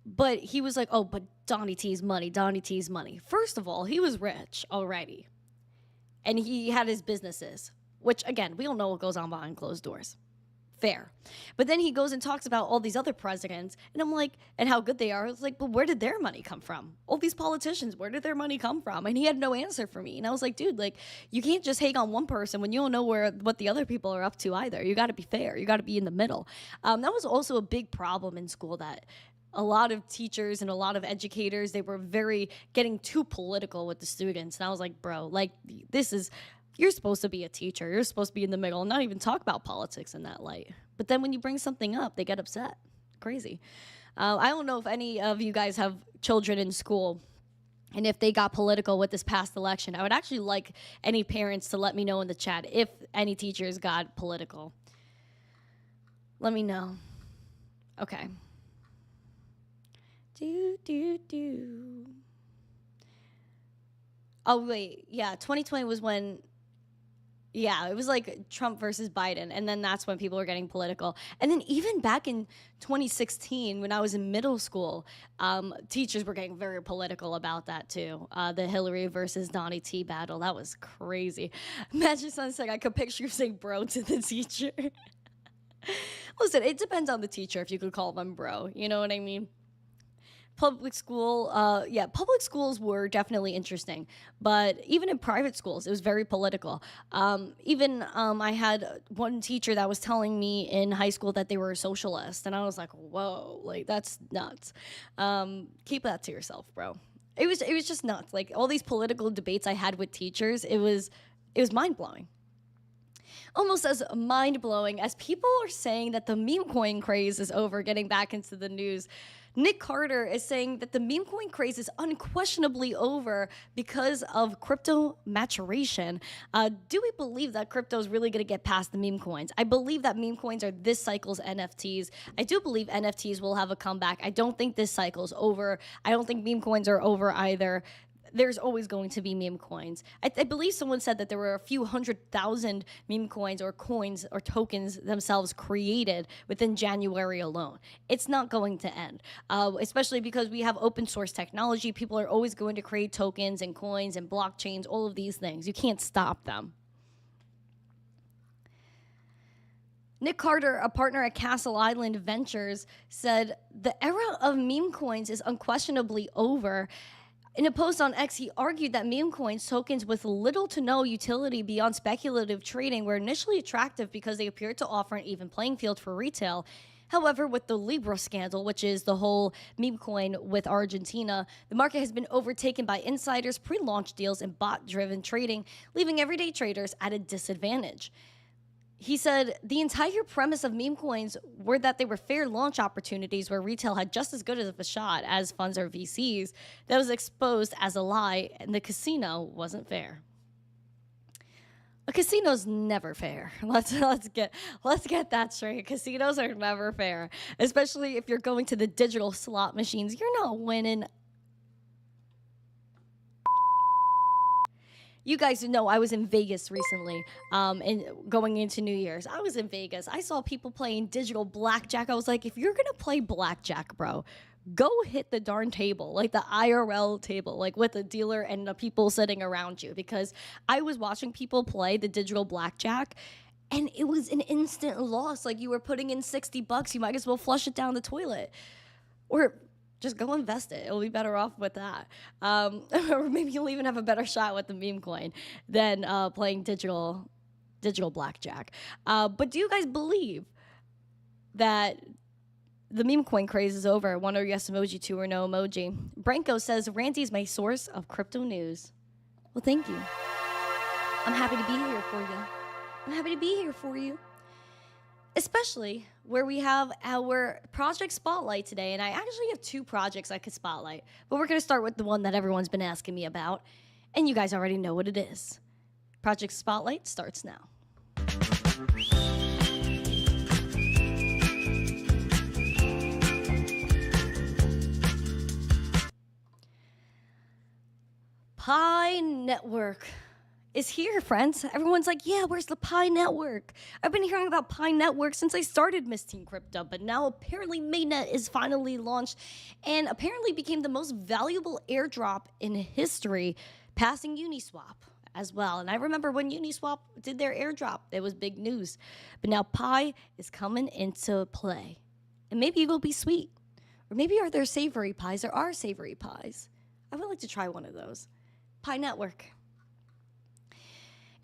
Speaker 1: But he was like, oh, but Donnie T's money. First of all, he was rich already. And he had his businesses, which, again, we don't know what goes on behind closed doors. Fair. But then he goes and talks about all these other presidents, and I'm like, and how good they are. It's like, but where did their money come from? All these politicians, where did their money come from? And he had no answer for me. And I was like, dude, like, you can't just hate on one person when you don't know what the other people are up to either. You got to be fair. You got to be in the middle. That was also a big problem in school, that a lot of teachers and a lot of educators, they were getting too political with the students. And I was like, bro, like, you're supposed to be a teacher. You're supposed to be in the middle and not even talk about politics in that light. But then when you bring something up, they get upset. Crazy. I don't know if any of you guys have children in school and if they got political with this past election. I would actually like any parents to let me know in the chat if any teachers got political. Let me know. Okay. Oh, wait. Yeah, 2020 was when... Yeah, it was like Trump versus Biden, and then that's when people were getting political. And then even back in 2016, when I was in middle school, teachers were getting very political about that too. The Hillary versus Donnie T battle, that was crazy. Imagine something like, I could picture you saying bro to the teacher. Listen, it depends on the teacher if you could call them bro, you know what I mean? public school, public schools were definitely interesting, but even in private schools, it was very political. I had one teacher that was telling me in high school that they were a socialist, and I was like, whoa, like that's nuts. Keep that to yourself, bro. It was just nuts. Like all these political debates I had with teachers, it was mind blowing. Almost as mind-blowing as people are saying that the meme coin craze is over, getting back into the news. Nick Carter is saying that the meme coin craze is unquestionably over because of crypto maturation. Do we believe that crypto is really going to get past the meme coins? I believe that meme coins are this cycle's NFTs. I do believe NFTs will have a comeback. I don't think this cycle's over. I don't think meme coins are over either. There's always going to be meme coins. I believe someone said that there were a few 100,000 meme coins or tokens themselves created within January alone. It's not going to end, especially because we have open source technology. People are always going to create tokens and coins and blockchains, all of these things. You can't stop them. Nick Carter, a partner at Castle Island Ventures, said the era of meme coins is unquestionably over. In a post on X, he argued that meme coins, tokens with little to no utility beyond speculative trading, were initially attractive because they appeared to offer an even playing field for retail. However, with the Libra scandal, which is the whole meme coin with Argentina, the market has been overtaken by insiders, pre-launch deals, and bot-driven trading, leaving everyday traders at a disadvantage. He said the entire premise of meme coins were that they were fair launch opportunities where retail had just as good of a shot as funds or VCs. That was exposed as a lie, and the casino wasn't fair. A casino's never fair. Let's get that straight. Casinos are never fair, especially if you're going to the digital slot machines. You're not winning. You guys know I was in Vegas recently, and going into New Year's. I was in Vegas. I saw people playing digital blackjack. I was like, if you're gonna play blackjack, bro, go hit the darn table, like the IRL table, like with the dealer and the people sitting around you. Because I was watching people play the digital blackjack, and it was an instant loss. Like you were putting in $60, you might as well flush it down the toilet, or just go invest it. It'll be better off with that. Or maybe you'll even have a better shot with the meme coin than playing digital blackjack. But do you guys believe that the meme coin craze is over? One or yes emoji, two or no emoji. Branko says, Randy's my source of crypto news. Well, thank you. I'm happy to be here for you. I'm happy to be here for you. Especially where we have our project spotlight today. And I actually have two projects I could spotlight. But we're going to start with the one that everyone's been asking me about. And you guys already know what it is. Project Spotlight starts now. Pi Network is here, friends. Everyone's like, yeah, where's the Pi Network? I've been hearing about Pi Network since I started missteencrypto, but now apparently mainnet is finally launched and apparently became the most valuable airdrop in history, passing Uniswap as well. And I remember when Uniswap did their airdrop, it was big news. But now Pi is coming into play. And maybe it will be sweet. Or maybe are there savory pies? There are savory pies. I would like to try one of those. Pi Network.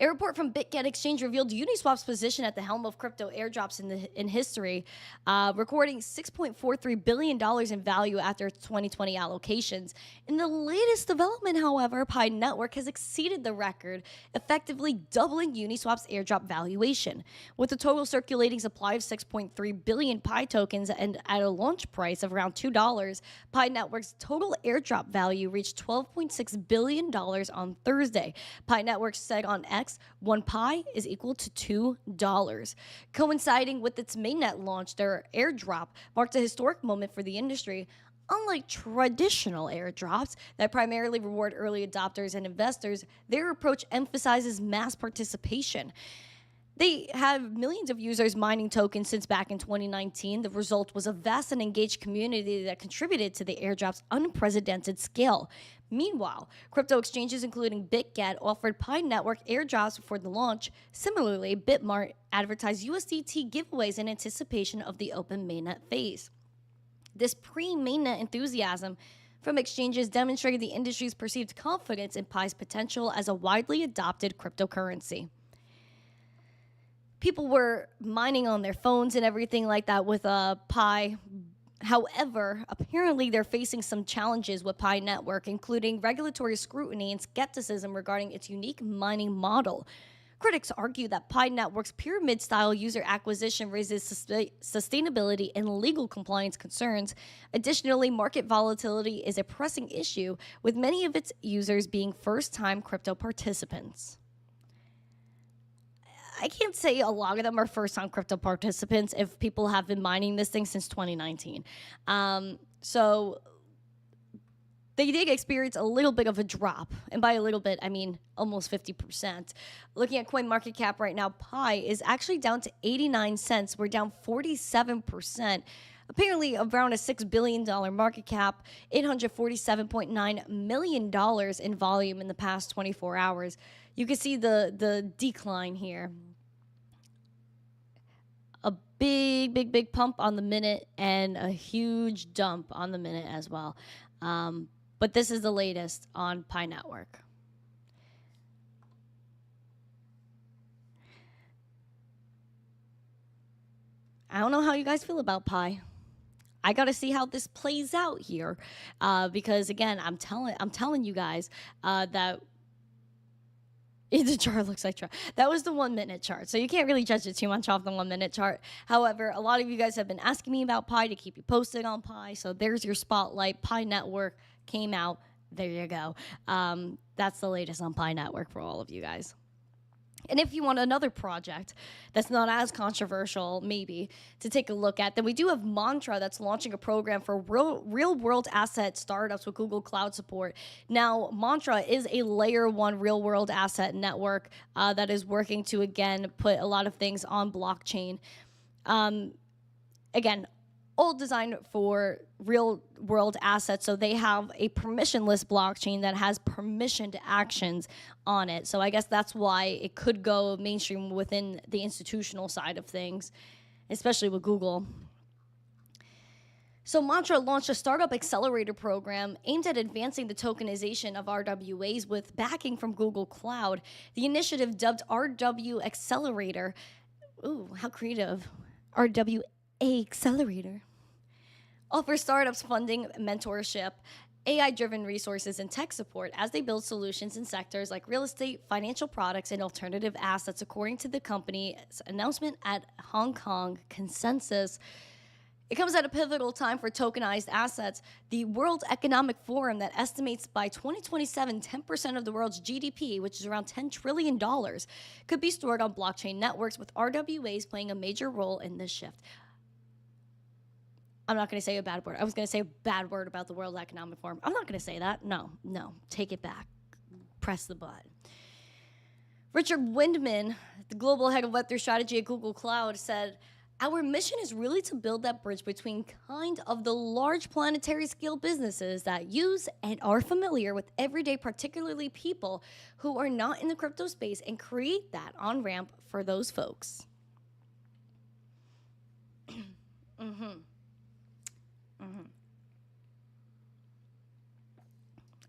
Speaker 1: A report from BitGet Exchange revealed Uniswap's position at the helm of crypto airdrops in history, recording $6.43 billion in value after its 2020 allocations. In the latest development, however, Pi Network has exceeded the record, effectively doubling Uniswap's airdrop valuation. With a total circulating supply of 6.3 billion Pi tokens and at a launch price of around $2, Pi Network's total airdrop value reached $12.6 billion on Thursday. Pi Network said on X, 1 Pi is equal to $2. Coinciding with its mainnet launch, their airdrop marked a historic moment for the industry. Unlike traditional airdrops that primarily reward early adopters and investors, their approach emphasizes mass participation. They have millions of users mining tokens since back in 2019. The result was a vast and engaged community that contributed to the airdrop's unprecedented scale. Meanwhile, crypto exchanges including BitGet offered Pi Network airdrops before the launch. Similarly, Bitmart advertised USDT giveaways in anticipation of the open mainnet phase. This pre-mainnet enthusiasm from exchanges demonstrated the industry's perceived confidence in Pi's potential as a widely adopted cryptocurrency. People were mining on their phones and everything like that with Pi. However, apparently they're facing some challenges with Pi Network, including regulatory scrutiny and skepticism regarding its unique mining model. Critics argue that Pi Network's pyramid-style user acquisition raises sustainability and legal compliance concerns. Additionally, market volatility is a pressing issue, with many of its users being first-time crypto participants. I can't say a lot of them are first-time crypto participants if people have been mining this thing since 2019. So they did experience a little bit of a drop. And by a little bit, I mean almost 50%. Looking at CoinMarketCap right now, Pi is actually down to 89 cents. We're down 47%. Apparently around a $6 billion market cap, $847.9 million in volume in the past 24 hours. You can see the decline here. A big pump on the minute and a huge dump on the minute as well. But this is the latest on Pi Network. I don't know how you guys feel about Pi. I got to see how this plays out here, because again, I'm telling you guys that the chart looks like that was the 1 minute chart, so you can't really judge it too much off the 1 minute chart. However, a lot of you guys have been asking me about Pi to keep you posted on Pi, so there's your spotlight. Pi Network came out. There you go. That's the latest on Pi Network for all of you guys. And if you want another project that's not as controversial, maybe, to take a look at, then we do have Mantra that's launching a program for real-world asset startups with Google Cloud support. Now, Mantra is a layer 1 real-world asset network that is working to, again, put a lot of things on blockchain. Again, all designed for real-world assets, so they have a permissionless blockchain that has permissioned actions on it. So I guess that's why it could go mainstream within the institutional side of things, especially with Google. So Mantra launched a startup accelerator program aimed at advancing the tokenization of RWAs with backing from Google Cloud. The initiative, dubbed RW Accelerator, ooh, how creative, RWA Accelerator, offers startups funding, mentorship, AI-driven resources, and tech support as they build solutions in sectors like real estate, financial products, and alternative assets, according to the company's announcement at Hong Kong Consensus. It comes at a pivotal time for tokenized assets. The World Economic Forum that estimates by 2027, 10% of the world's GDP, which is around $10 trillion, could be stored on blockchain networks, with RWAs playing a major role in this shift. I'm not going to say a bad word. I was going to say a bad word about the World Economic Forum. I'm not going to say that. No. Take it back. Press the button. Richard Windman, the global head of Web3 strategy at Google Cloud, said, "Our mission is really to build that bridge between kind of the large planetary scale businesses that use and are familiar with everyday, particularly people who are not in the crypto space, and create that on-ramp for those folks."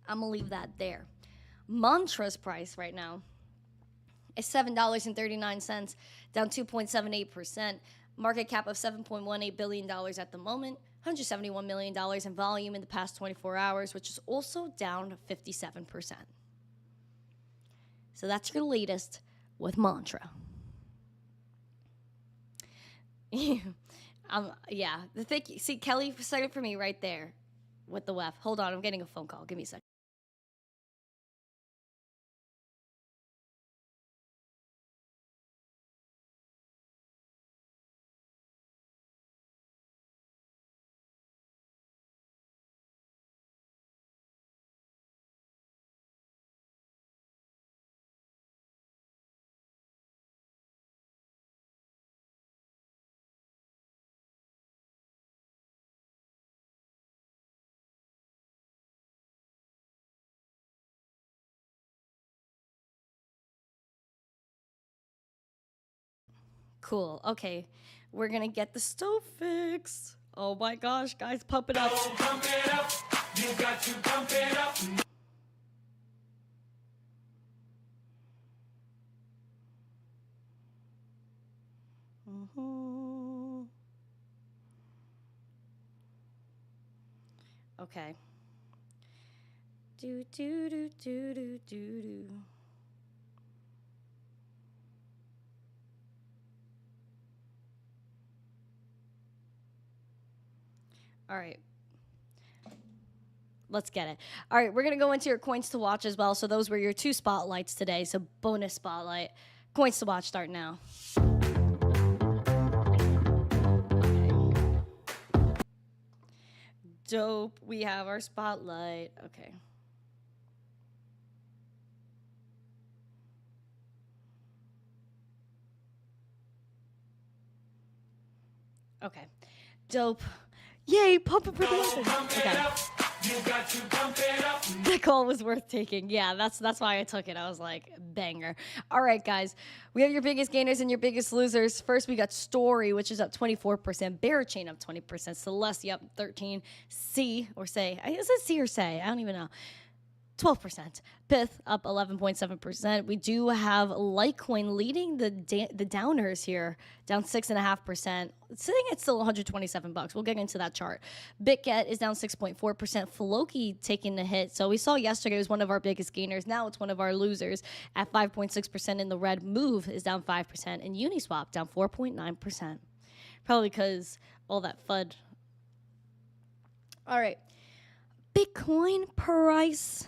Speaker 1: I'm going to leave that there. Mantra's price right now is $7.39, down 2.78%. Market cap of $7.18 billion at the moment. $171 million in volume in the past 24 hours, which is also down 57%. So that's your latest with Mantra. Yeah, see, Kelly started for me right there with the WEF. Hold on, I'm getting a phone call. Give me a second. Cool. Okay, we're gonna get the stove fixed. Oh my gosh, guys, pump it up.
Speaker 2: Pump it up. You got to pump it up.
Speaker 1: Okay. Do do do do do do do. All right. Let's get it. All right, we're going to go into your coins to watch as well. So those were your 2 spotlights today. So bonus spotlight. Coins to watch start now. Dope. We have our spotlight. Okay. Okay. Dope. Yay, pump it for the open. Okay.
Speaker 2: You got to pump it up.
Speaker 1: That call was worth taking. Yeah, that's why I took it. I was like, banger. All right, guys. We have your biggest gainers and your biggest losers. First, we got Story, which is up 24%. Bear Chain up 20%. Celestia up 13%. C or Say. Is it C or Say? I don't even know. 12%. Pith up 11.7%. We do have Litecoin leading the downers here, down 6.5%. Sitting at still $127. We'll get into that chart. BitGet is down 6.4%. Floki taking the hit. So we saw yesterday it was one of our biggest gainers. Now it's one of our losers at 5.6% in the red. Move is down 5%. And Uniswap down 4.9%. Probably because all that FUD. All right. Bitcoin price.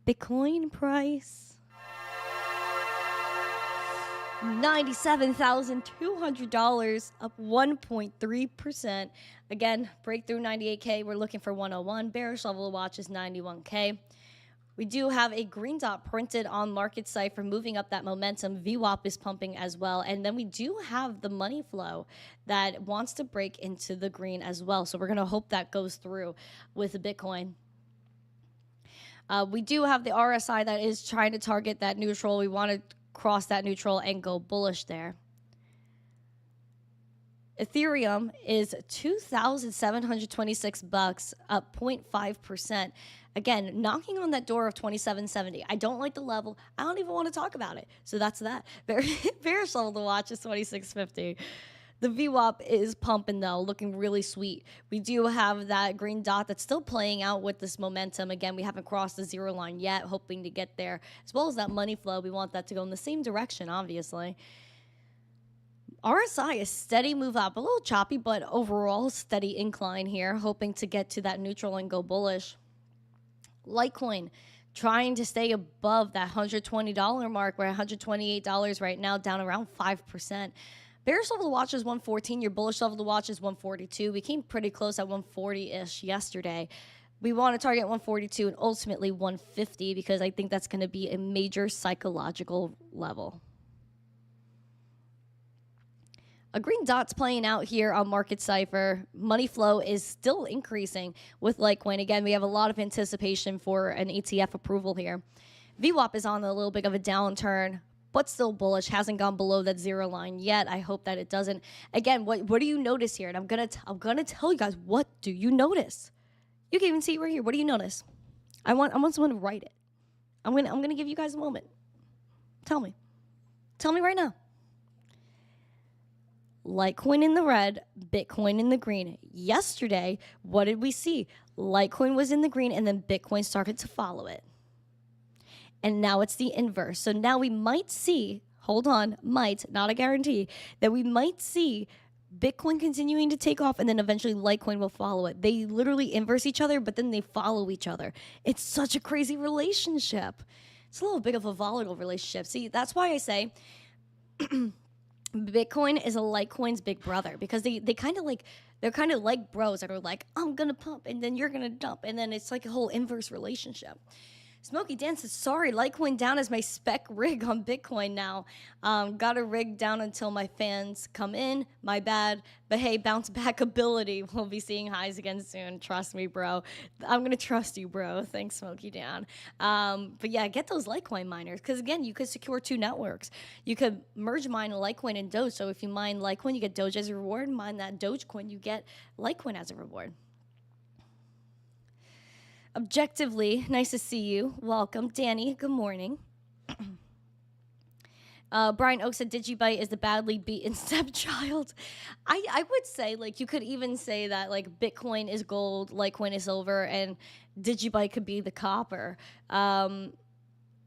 Speaker 1: $97,200, up 1.3%. Again, breakthrough 98K. We're looking for 101. Bearish level to watch is 91K. We do have a green dot printed on market Cipher, moving up that momentum. VWAP is pumping as well. And then we do have the money flow that wants to break into the green as well. So we're going to hope that goes through with the Bitcoin. We do have the RSI that is trying to target that neutral. We want to cross that neutral and go bullish there. Ethereum is $2,726, up 0.5%. Again, knocking on that door of 2770. I don't like the level. I don't even want to talk about it. So that's that. Bearish level to watch is 2650. The VWAP is pumping, though, looking really sweet. We do have that green dot that's still playing out with this momentum. Again, we haven't crossed the 0 line yet, hoping to get there. As well as that money flow, we want that to go in the same direction, obviously. RSI is steady move up, a little choppy, but overall steady incline here, hoping to get to that neutral and go bullish. Litecoin trying to stay above that $120 mark. We're at $128 right now, down around 5%. Bearish level to watch is 114. Your bullish level to watch is 142. We came pretty close at 140-ish yesterday. We want to target 142 and ultimately 150 because I think that's going to be a major psychological level. A green dot's playing out here on Market Cipher. Money flow is still increasing with Litecoin. Again, we have a lot of anticipation for an ETF approval here. VWAP is on a little bit of a downturn, but still bullish. Hasn't gone below that 0 line yet. I hope that it doesn't. Again, what do you notice here? And I'm gonna tell you guys, what do you notice? You can even see it right here. What do you notice? I want someone to write it. I'm gonna give you guys a moment. Tell me right now. Litecoin in the red, Bitcoin in the green. Yesterday, what did we see? Litecoin was in the green, and then Bitcoin started to follow it. And now it's the inverse. So now we might see, hold on, might, not a guarantee, that we might see Bitcoin continuing to take off and then eventually Litecoin will follow it. They literally inverse each other, but then they follow each other. It's such a crazy relationship. It's a little bit of a volatile relationship. See, that's why I say Bitcoin is a Litecoin's big brother because they're kind of like bros that are like, I'm going to pump and then you're going to dump. And then it's like a whole inverse relationship. Smokey Dan says, sorry, Litecoin down as my spec rig on Bitcoin now. Got a rig down until my fans come in. My bad. But hey, bounce back ability. We'll be seeing highs again soon. Trust me, bro. I'm going to trust you, bro. Thanks, Smokey Dan. But yeah, get those Litecoin miners. Because again, you could secure 2 networks. You could merge mine Litecoin and Doge. So if you mine Litecoin, you get Doge as a reward. Mine that Dogecoin, you get Litecoin as a reward. Objectively, nice to see you. Welcome. Danny, good morning. Brian Oak said Digibyte is the badly beaten stepchild. I would say, like, you could even say that, like, Bitcoin is gold, Litecoin is silver, and Digibyte could be the copper.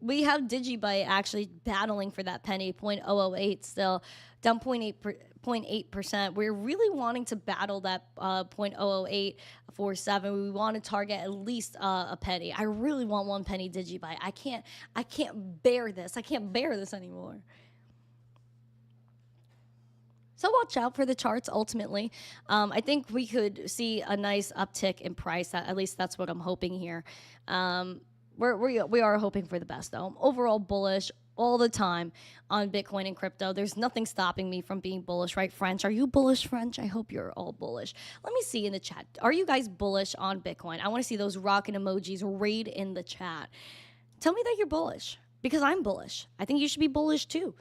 Speaker 1: We have Digibyte actually battling for that penny, 0.008 still, down 0.8%. We're really wanting to battle that 0.00847. We want to target at least a penny. I really want 1 penny Digibyte. I can't bear this. I can't bear this anymore. So watch out for the charts ultimately. I think we could see a nice uptick in price. At least that's what I'm hoping here. We are hoping for the best though. I'm overall bullish all the time on Bitcoin and crypto. There's nothing stopping me from being bullish, right, French? Are you bullish, French? I hope you're all bullish. Let me see in the chat. Are you guys bullish on Bitcoin? I want to see those rockin' emojis raid in the chat. Tell me that you're bullish because I'm bullish. I think you should be bullish too.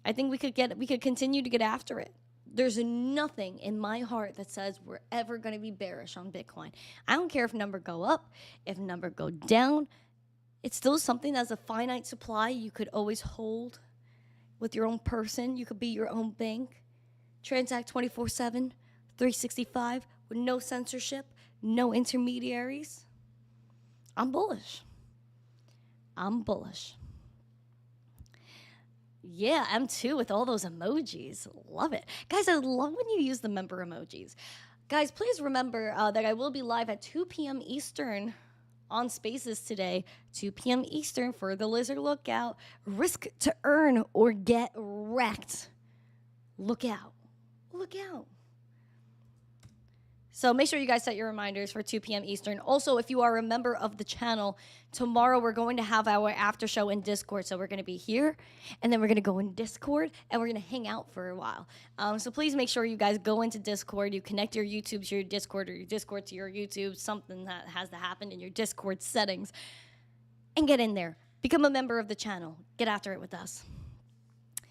Speaker 1: I think we could continue to get after it. There's nothing in my heart that says we're ever going to be bearish on Bitcoin. I don't care if number go up, if number go down. It's still something that's a finite supply you could always hold with your own person. You could be your own bank. Transact 24/7, 365 with no censorship, no intermediaries. I'm bullish. I'm bullish. Yeah, I'm too with all those emojis. Love it. Guys, I love when you use the member emojis. Guys, please remember that I will be live at 2 p.m. Eastern on Spaces today, 2 p.m. Eastern for the Lizard Lookout. Risk to earn or get wrecked. Look out. Look out. So make sure you guys set your reminders for 2 p.m. Eastern. Also, if you are a member of the channel, tomorrow we're going to have our after show in Discord. So we're going to be here, and then we're going to go in Discord, and we're going to hang out for a while. So please make sure you guys go into Discord. You connect your YouTube to your Discord or your Discord to your YouTube, something that has to happen in your Discord settings, and get in there. Become a member of the channel. Get after it with us.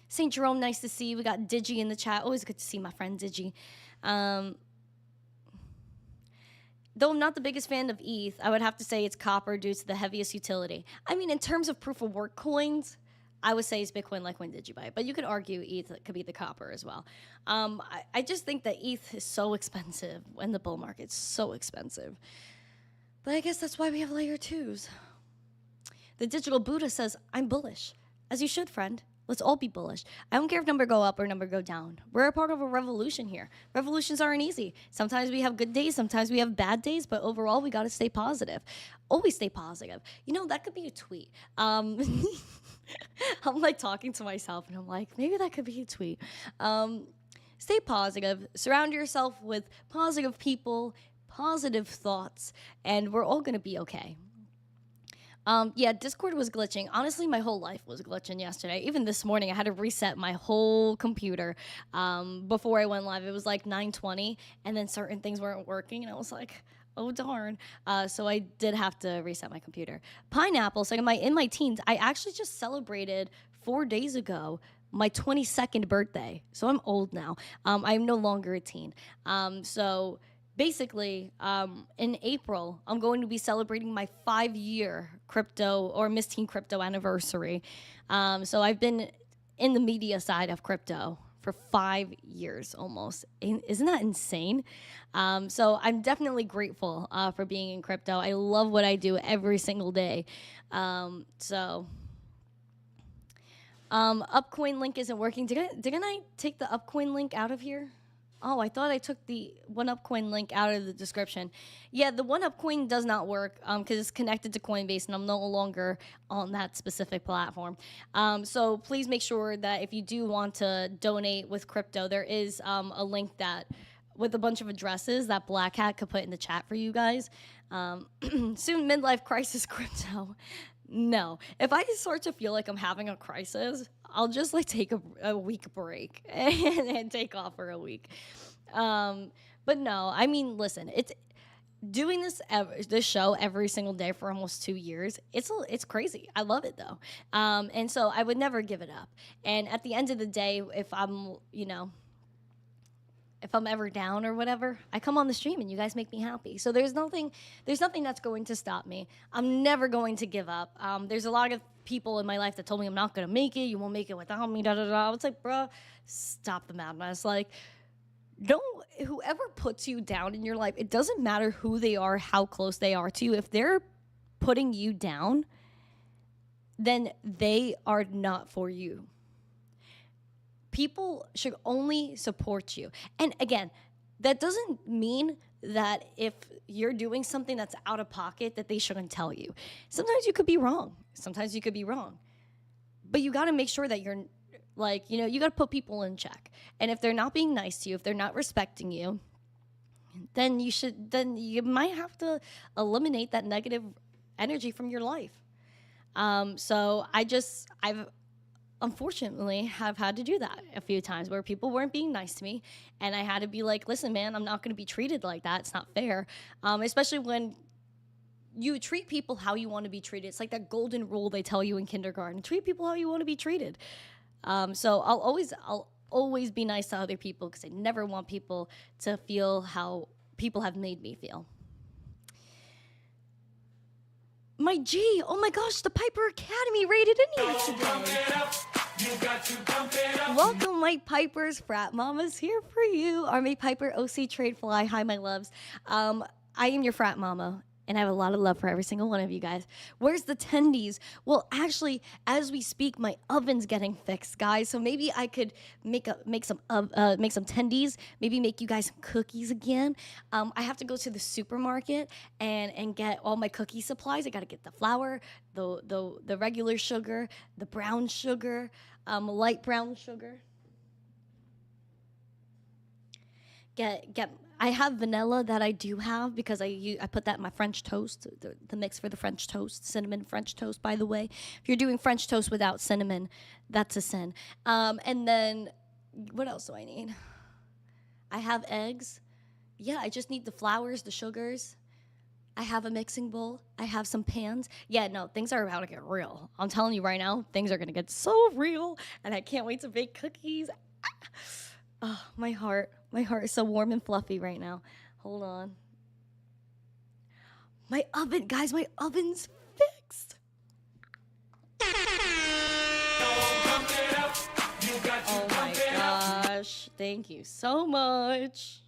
Speaker 1: St. Jerome, nice to see you. We got Digi in the chat. Always good to see my friend Digi. Though I'm not the biggest fan of ETH, I would have to say it's copper due to the heaviest utility. I mean, in terms of proof of work coins, I would say it's Bitcoin, Litecoin, Digibyte. But you could argue ETH could be the copper as well. I just think that ETH is so expensive when the bull market's so expensive. But I guess that's why we have layer 2s. The Digital Buddha says, I'm bullish. As you should, friend. Let's all be bullish. I don't care if number go up or number go down. We're a part of a revolution here. Revolutions aren't easy. Sometimes we have good days, sometimes we have bad days, but overall we got to stay positive. Always stay positive. You know, that could be a tweet. I'm like talking to myself and I'm like, maybe that could be a tweet. Stay positive. Surround yourself with positive people, positive thoughts, and we're all going to be okay. Yeah, Discord was glitching. Honestly, my whole life was glitching yesterday. Even this morning, I had to reset my whole computer before I went live. It was like 9:20, and then certain things weren't working, and I was like, oh, darn. So I did have to reset my computer. Pineapple, so in my teens, I actually just celebrated 4 days ago my 22nd birthday. So I'm old now. I'm no longer a teen. So basically, in April, I'm going to be celebrating my 5-year crypto or missteencrypto anniversary. So I've been in the media side of crypto for 5 years almost. Isn't that insane? So I'm definitely grateful for being in crypto. I love what I do every single day. Upcoin link isn't working. Didn't I take the Upcoin link out of here? Oh, I thought I took the OneUpCoin link out of the description. Yeah, the OneUpCoin does not work because it's connected to Coinbase, and I'm no longer on that specific platform. So please make sure that if you do want to donate with crypto, there is a link that with a bunch of addresses that Black Hat could put in the chat for you guys. Soon midlife crisis crypto. No. If I start to feel like I'm having a crisis, I'll just like take a week break and take off for a week. But no, I mean, listen, it's doing this show every single day for almost 2 years. It's crazy. I love it though. And so I would never give it up. And at the end of the day, if I'm ever down or whatever, I come on the stream and you guys make me happy. So there's nothing that's going to stop me. I'm never going to give up. There's a lot of people in my life that told me I'm not going to make it. You won't make it without me, da da da. It's like, bruh, stop the madness. Like, whoever puts you down in your life, it doesn't matter who they are, how close they are to you. If they're putting you down, then they are not for you. People should only support you. And again, that doesn't mean that if you're doing something that's out of pocket that they shouldn't tell you. Sometimes you could be wrong. But you got to make sure that you're like, you got to put people in check. And if they're not being nice to you, if they're not respecting you, then you might have to eliminate that negative energy from your life. So I've unfortunately have had to do that a few times where people weren't being nice to me, and I had to be like, listen, man, I'm not going to be treated like that. It's not fair. Especially when you treat people how you want to be treated. It's like that golden rule they tell you in kindergarten: treat people how you want to be treated. So I'll always be nice to other people because I never want people to feel how people have made me feel. My G, oh my gosh, the Piper Academy rated in here today. Welcome, my Pipers, frat mamas here for you. Our May Piper, OC Trade Fly, hi my loves. I am your frat mama, and I have a lot of love for every single one of you guys. Where's the tendies? Well, actually, as we speak, my oven's getting fixed, guys. So maybe I could make some tendies. Maybe make you guys some cookies again. I have to go to the supermarket and get all my cookie supplies. I got to get the flour, the regular sugar, the brown sugar, light brown sugar. I have vanilla that I do have because I put that in my French toast, the mix for the French toast, cinnamon French toast, by the way. If you're doing French toast without cinnamon, that's a sin. And then, what else do I need? I have eggs. Yeah, I just need the flours, the sugars. I have a mixing bowl. I have some pans. Yeah, no, things are about to get real. I'm telling you right now, things are going to get so real, and I can't wait to bake cookies. Oh, my heart is so warm and fluffy right now. Hold on. My oven's fixed. Oh my gosh. Thank you so much.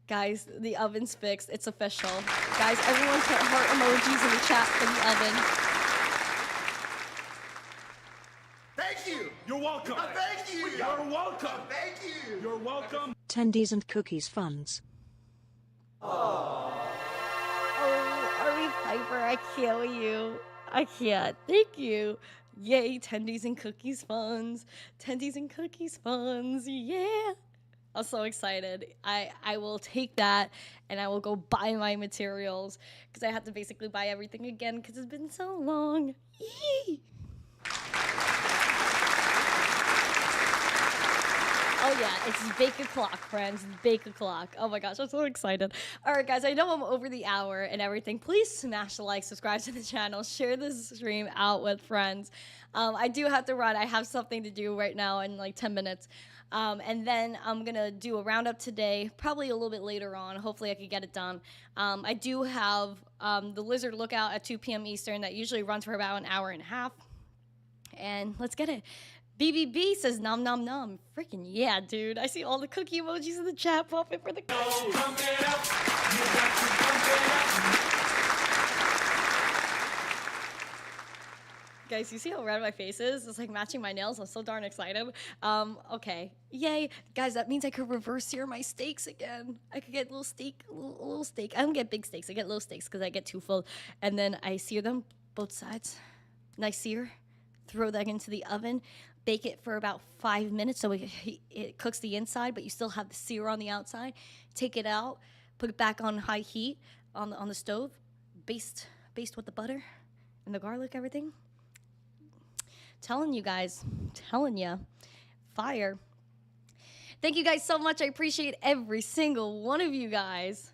Speaker 1: Guys, the oven's fixed. It's official. Guys, everyone put heart emojis in the chat for the oven.
Speaker 2: Thank you. You're welcome. Thank you. You're welcome. Thank you. You're welcome.
Speaker 3: Tendies and cookies funds.
Speaker 1: Oh, Army Piper, I can't with you. I can't. Thank you. Yay, tendies and cookies funds. Tendies and cookies funds. Yeah. I'm so excited. I will take that and I will go buy my materials because I have to basically buy everything again because it's been so long. Yee. Oh yeah, it's bake o'clock, friends. Bake o'clock. Oh my gosh, I'm so excited. All right, guys, I know I'm over the hour and everything. Please smash the like, subscribe to the channel, share this stream out with friends. I do have to run. I have something to do right now in like 10 minutes. And then I'm going to do a roundup today, probably a little bit later on. Hopefully I can get it done. I do have the Lizard Lookout at 2 p.m. Eastern that usually runs for about an hour and a half. And let's get it. BBB says nom nom nom. Freaking yeah, dude. I see all the cookie emojis in the chat popping for the cookies. Guys, you see how red my face is? It's like matching my nails. I'm so darn excited. Okay. Yay. Guys, that means I could reverse sear my steaks again. I could get little steak. I don't get big steaks. I get little steaks because I get too full. And then I sear them both sides. Nice sear. Throw that into the oven. Bake it for about 5 minutes so it cooks the inside, but you still have the sear on the outside. Take it out. Put it back on high heat on the stove. Baste with the butter. And the garlic, everything. Telling you guys. Telling you. Fire. Thank you guys so much. I appreciate every single one of you guys.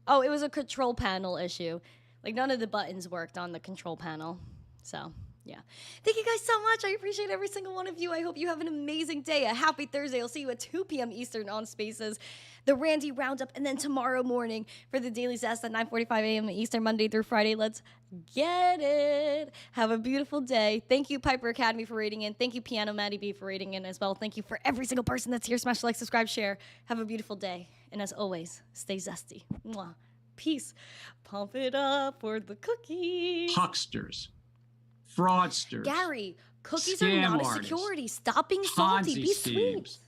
Speaker 1: Oh, it was a control panel issue. Like, none of the buttons worked on the control panel. So, yeah. Thank you guys so much. I appreciate every single one of you. I hope you have an amazing day. A happy Thursday. I'll see you at 2 p.m. Eastern on Spaces, the Randi Roundup, and then tomorrow morning for the Daily Zest at 9:45 a.m. Eastern, Monday through Friday. Let's get it. Have a beautiful day. Thank you, Piper Academy, for rating in. Thank you, Piano Maddie B, for rating in as well. Thank you for every single person that's here. Smash the like, subscribe, share. Have a beautiful day. And as always, stay zesty. Mwah. Peace. Pump it up for the cookies.
Speaker 4: Hucksters, fraudsters,
Speaker 1: Gary, cookies are
Speaker 4: scam
Speaker 1: not a
Speaker 4: artists,
Speaker 1: security. Stop being salty.
Speaker 4: Ponzi
Speaker 1: Be sweet.
Speaker 4: schemes,